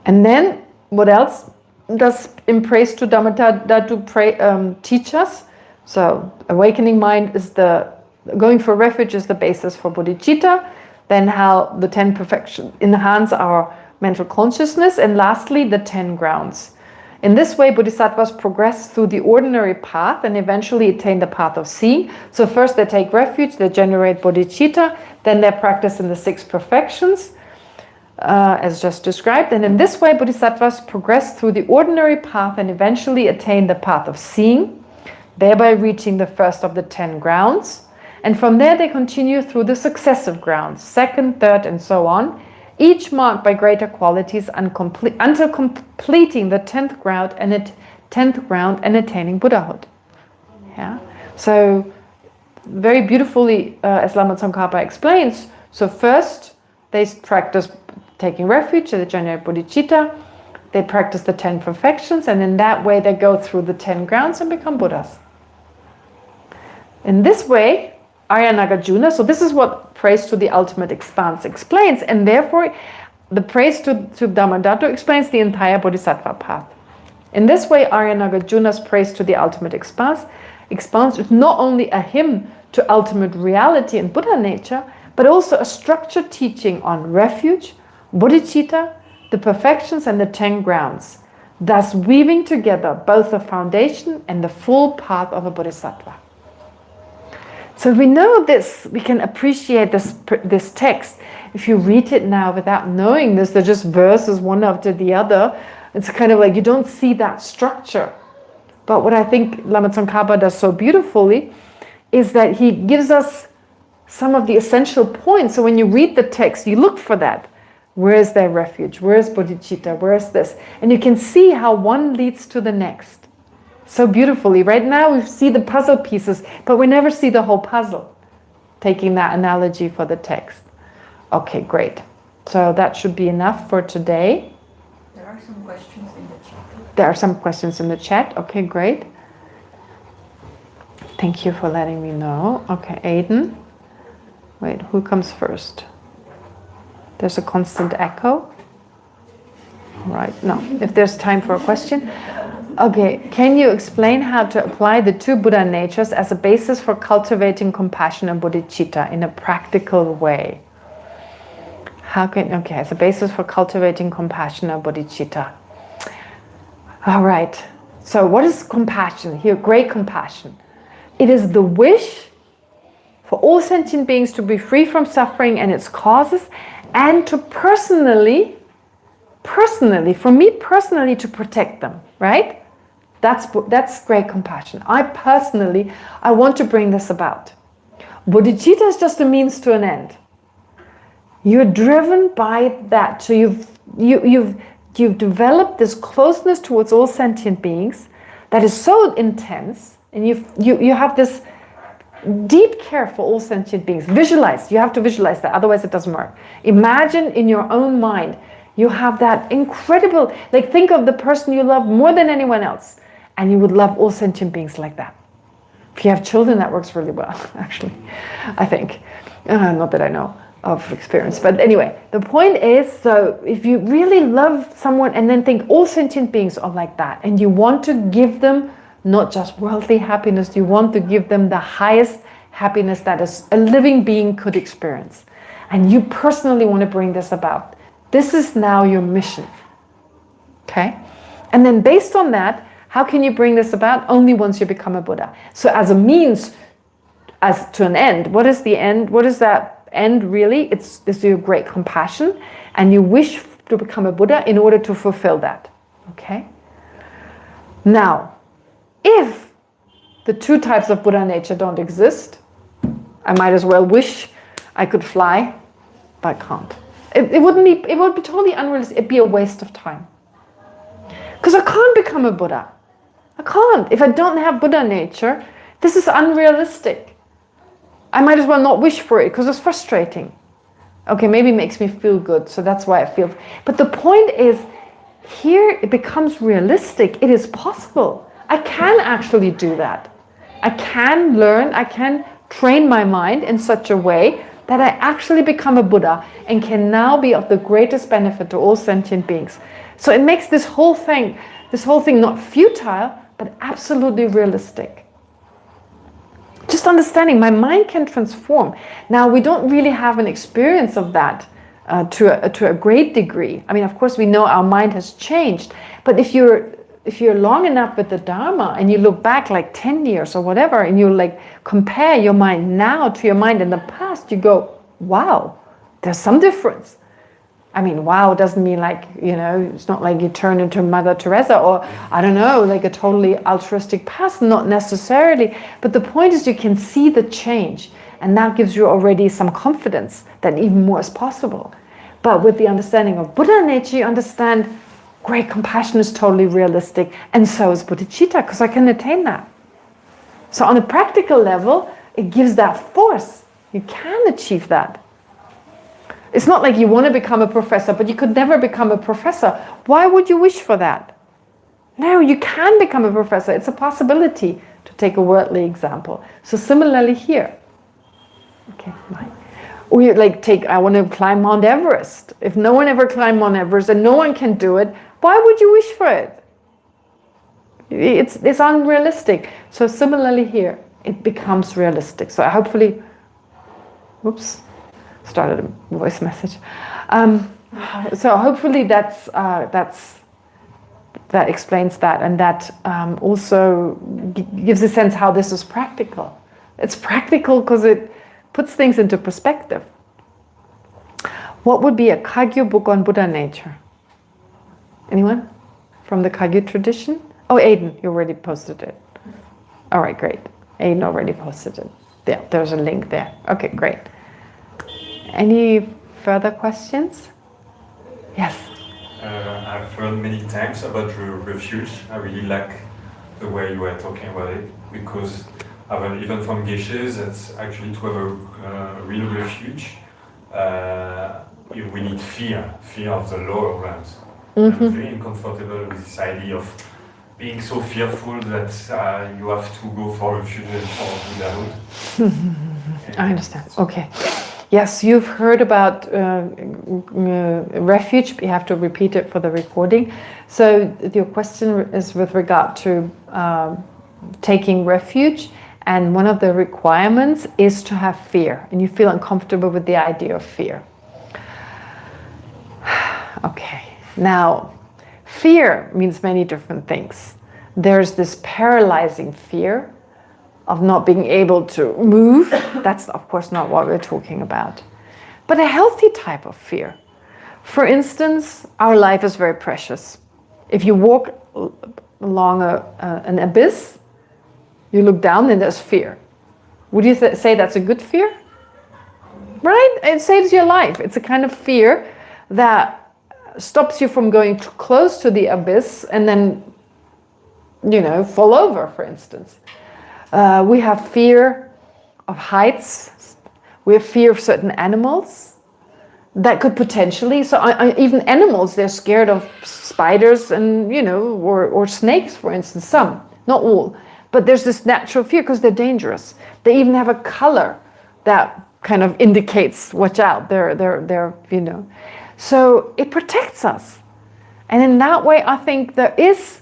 And then, what else does in praise to Dhamma teach us? So, awakening mind is going for refuge is the basis for bodhicitta. Then how the 10 perfections enhance our mental consciousness. And lastly, the 10 grounds. In this way, bodhisattvas progress through the ordinary path and eventually attain the path of seeing. So first they take refuge, they generate bodhicitta, then they practice in the 6 perfections, as just described. And in this way, bodhisattvas progress through the ordinary path and eventually attain the path of seeing, thereby reaching the first of the 10 grounds. And from there they continue through the successive grounds, 2nd, 3rd, and so on, each marked by greater qualities until completing the 10th ground and attaining Buddhahood. Yeah. So very beautifully, as Lama Tsongkhapa explains. So first, they practice taking refuge, they generate bodhicitta, they practice the 10 perfections, and in that way they go through the 10 grounds and become Buddhas. In this way, Arya Nagarjuna, so this is what praise to the ultimate expanse explains, and therefore the praise to Dhammadhatu explains the entire Bodhisattva path. In this way, Arya Nagarjuna's praise to the ultimate expanse is not only a hymn to ultimate reality and Buddha nature, but also a structured teaching on refuge, bodhicitta, the perfections and the 10 grounds, thus weaving together both the foundation and the full path of a bodhisattva. So if we know this, we can appreciate this text. If you read it now without knowing this, they're just verses one after the other. It's kind of like you don't see that structure. But what I think Lama Tsongkhapa does so beautifully is that he gives us some of the essential points. So when you read the text, you look for that. Where is their refuge? Where is bodhicitta? Where is this? And you can see how one leads to the next. So beautifully. Right now we see the puzzle pieces, but we never see the whole puzzle. Taking that analogy for the text. Okay, great. So that should be enough for today. There are some questions in the chat. There are some questions in the chat. Okay, great. Thank you for letting me know. Okay, Aiden. Wait, who comes first? There's a constant echo. Right, no. If there's time for a question. Okay, can you explain how to apply the 2 Buddha natures as a basis for cultivating compassion and bodhicitta in a practical way? Okay, as a basis for cultivating compassion and bodhicitta. All right, so what is compassion? Here, great compassion. It is the wish for all sentient beings to be free from suffering and its causes, and to personally, for me personally, to protect them, right? That's great compassion. I want to bring this about. Bodhicitta is just a means to an end. You're driven by that. So you've developed this closeness towards all sentient beings that is so intense, and you have this deep care for all sentient beings. Visualize. You have to visualize that, otherwise it doesn't work. Imagine in your own mind, you have that incredible, like think of the person you love more than anyone else, and you would love all sentient beings like that. If you have children, that works really well, actually, I think. Not that I know of experience, but anyway, the point is, so if you really love someone and then think all sentient beings are like that, and you want to give them not just worldly happiness, you want to give them the highest happiness that a living being could experience. And you personally want to bring this about. This is now your mission. Okay? And then based on that, how can you bring this about? Only once you become a Buddha. So as a means, as to an end, what is the end? What is that end really? It's your great compassion, and you wish to become a Buddha in order to fulfill that. Okay? Now, if the 2 types of Buddha nature don't exist, I might as well wish I could fly, but I can't. It would be totally unrealistic. It'd be a waste of time. Because I can't become a Buddha. I can't. If I don't have Buddha nature, this is unrealistic. I might as well not wish for it because it's frustrating. Okay, maybe it makes me feel good, so that's why I feel. But the point is, here it becomes realistic. It is possible. I can actually do that. I can learn, I can train my mind in such a way that I actually become a Buddha and can now be of the greatest benefit to all sentient beings. So it makes this whole thing not futile, but absolutely realistic. Just understanding my mind can transform. Now, we don't really have an experience of that to a great degree. I mean, of course, we know our mind has changed, but if you're long enough with the Dharma and you look back like 10 years or whatever, and you like compare your mind now to your mind in the past, you go, wow, there's some difference. I mean, wow doesn't mean like, it's not like you turn into Mother Teresa or, I don't know, like a totally altruistic person, not necessarily. But the point is you can see the change, and that gives you already some confidence that even more is possible. But with the understanding of Buddha nature, you understand great compassion is totally realistic, and so is bodhicitta, because I can attain that. So on a practical level, it gives that force. You can achieve that. It's not like you want to become a professor, but you could never become a professor. Why would you wish for that? No, you can become a professor. It's a possibility, to take a worldly example. So similarly here. Okay, fine. Or you I want to climb Mount Everest. If no one ever climbed Mount Everest and no one can do it, why would you wish for it? It's unrealistic. So similarly here, it becomes realistic. So hopefully, oops, started a voice message. So hopefully that explains that, and that also gives a sense how this is practical. It's practical because it puts things into perspective. What would be a Kagyu book on Buddha nature? Anyone from the Kagyu tradition? Oh, Aiden, you already posted it. All right, great. Aiden already posted it. Yeah, there's a link there. Okay, great. Any further questions? Yes. I've heard many times about the refuge. I really like the way you were talking about it, because even from Geshe, that's actually to have a real refuge. We need fear of the lower realms. Mm-hmm. I'm very uncomfortable with this idea of being so fearful that you have to go for refuge and for Buddhahood. I understand. Okay. Yes, you've heard about refuge. You have to repeat it for the recording. So your question is with regard to taking refuge, and one of the requirements is to have fear, and you feel uncomfortable with the idea of fear. Okay, now fear means many different things. There's this paralyzing fear of not being able to move. That's of course not what we're talking about. But a healthy type of fear. For instance, our life is very precious. If you walk along an abyss, you look down and there's fear. Would you say that's a good fear? Right? It saves your life. It's a kind of fear that stops you from going too close to the abyss and then, fall over, for instance. We have fear of heights. We have fear of certain animals that could potentially, even animals, they're scared of spiders and, or snakes, for instance, some, not all. But there's this natural fear because they're dangerous. They even have a color that kind of indicates, watch out, they're. So it protects us. And in that way, I think there is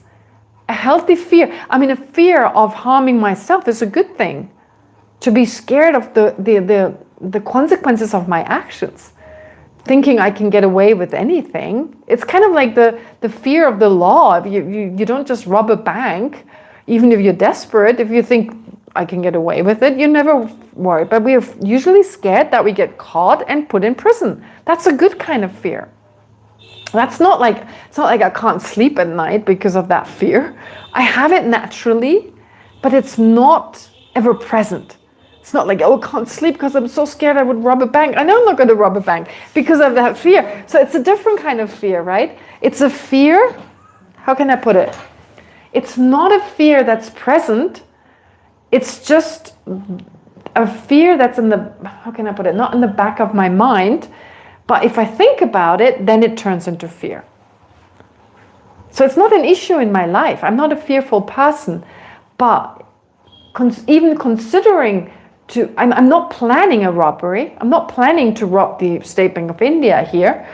a healthy fear. I mean, a fear of harming myself is a good thing. To be scared of the consequences of my actions, thinking I can get away with anything. It's kind of like the fear of the law. You don't just rob a bank, even if you're desperate. If you think I can get away with it, you never worry. But we are usually scared that we get caught and put in prison. That's a good kind of fear. It's not like I can't sleep at night because of that fear. I have it naturally, but it's not ever present. It's not like, I can't sleep because I'm so scared I would rob a bank. I know I'm not going to rob a bank because of that fear. So it's a different kind of fear, right? It's a fear, how can I put it? It's not a fear that's present. It's just a fear that's how can I put it? Not in the back of my mind. But if I think about it, then it turns into fear. So it's not an issue in my life. I'm not a fearful person. But even considering I'm not planning a robbery. I'm not planning to rob the State Bank of India here,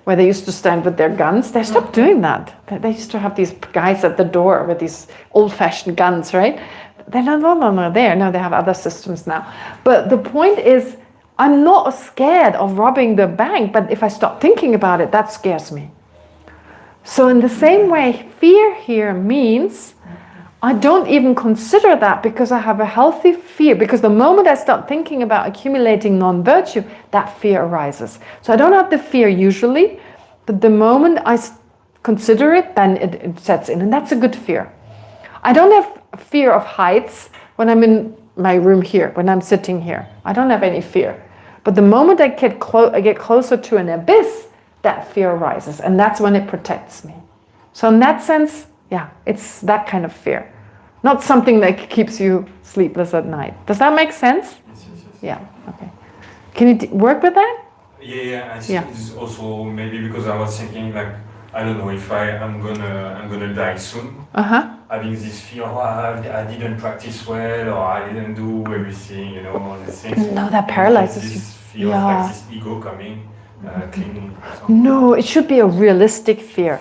where they used to stand with their guns. They stopped doing that. They used to have these guys at the door with these old-fashioned guns, right? They're no longer there. No, they have other systems now. But the point is, I'm not scared of robbing the bank, but if I stop thinking about it, that scares me. So in the same way, fear here means I don't even consider that because I have a healthy fear. Because the moment I start thinking about accumulating non-virtue, that fear arises. So I don't have the fear usually, but the moment I consider it, then it sets in. And that's a good fear. I don't have fear of heights when I'm in my room here, when I'm sitting here. I don't have any fear. But the moment I get closer to an abyss, that fear arises. And that's when it protects me. So in that sense, yeah, it's that kind of fear. not something that keeps you sleepless at night. Does that make sense? Yes. Yeah, okay. Can you work with that? Yeah, I think it's also maybe because I was thinking like, I don't know if I'm gonna die soon. Having this fear, I didn't practice well, or I didn't do everything, all these things. No, that paralyzes you. This fear of like this ego coming, clinging. No, it should be a realistic fear.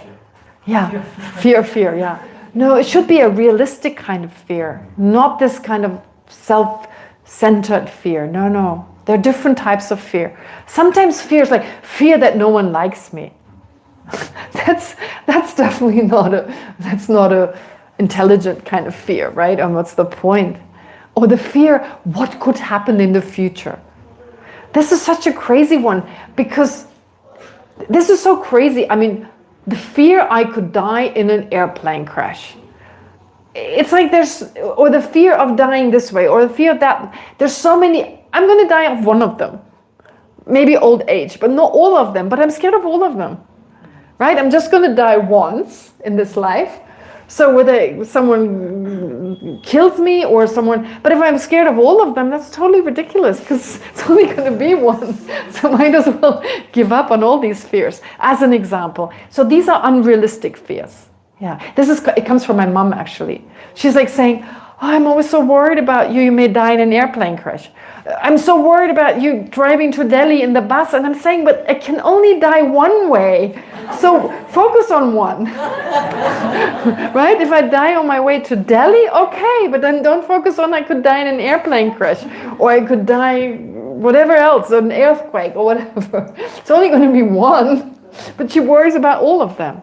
Yeah, fear, yeah. No, it should be a realistic kind of fear, not this kind of self-centered fear. No. There are different types of fear. Sometimes fear is like fear that no one likes me. That's definitely not a intelligent kind of fear, right? And what's the point? Or the fear, what could happen in the future? This is such a crazy one, because this is so crazy. I mean, the fear I could die in an airplane crash. It's like or the fear of dying this way, or the fear of that. There's so many. I'm going to die of one of them. Maybe old age, but not all of them. But I'm scared of all of them. Right? I'm just going to die once in this life. So whether someone kills me or someone... But if I'm scared of all of them, that's totally ridiculous, because it's only going to be one. So might as well give up on all these fears, as an example. So these are unrealistic fears. Yeah, it comes from my mom, actually. She's like saying, I'm always so worried about you. You may die in an airplane crash. I'm so worried about you driving to Delhi in the bus. And I'm saying, but I can only die one way. So focus on one. Right? If I die on my way to Delhi, okay. But then don't focus on I could die in an airplane crash. Or I could die whatever else, an earthquake or whatever. It's only going to be one. But she worries about all of them.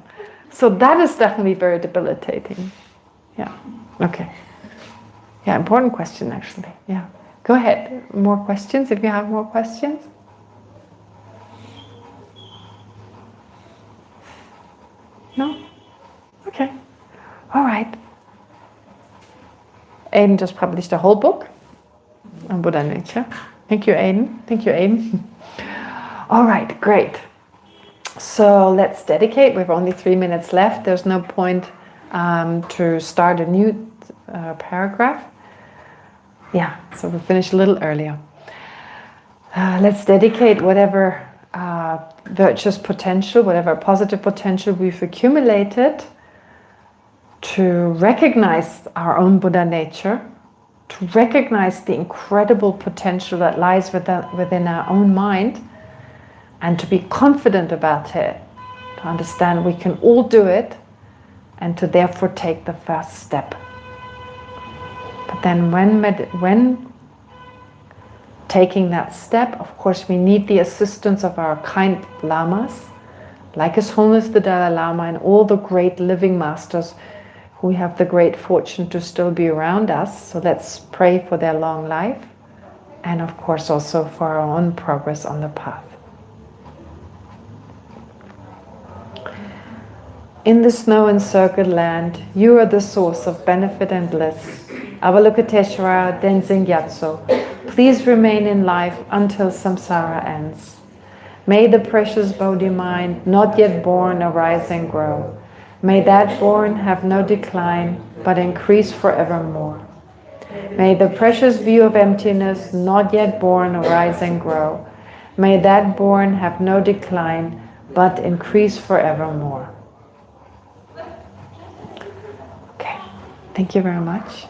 So that is definitely very debilitating. Yeah. Okay. Yeah, important question, actually. Yeah. Go ahead. More questions, if you have more questions. No? Okay. All right. Aiden just published a whole book on Buddha nature. Thank you, Aiden. All right, great. So let's dedicate. We have only 3 minutes left. There's no point to start a new paragraph. Yeah, so we'll finish a little earlier. Let's dedicate whatever virtuous potential, whatever positive potential we've accumulated to recognize our own Buddha nature, to recognize the incredible potential that lies within our own mind, and to be confident about it, to understand we can all do it, and to therefore take the first step. But then when taking that step, of course, we need the assistance of our kind lamas, like His Holiness the Dalai Lama and all the great living masters who have the great fortune to still be around us. So let's pray for their long life, and of course also for our own progress on the path. In the snow-encircled land, you are the source of benefit and bliss. Avalokiteshvara Denzing Gyatso, please remain in life until samsara ends. May the precious Bodhi mind, not yet born, arise and grow. May that born have no decline, but increase forevermore. May the precious view of emptiness, not yet born, arise and grow. May that born have no decline, but increase forevermore. Okay, thank you very much.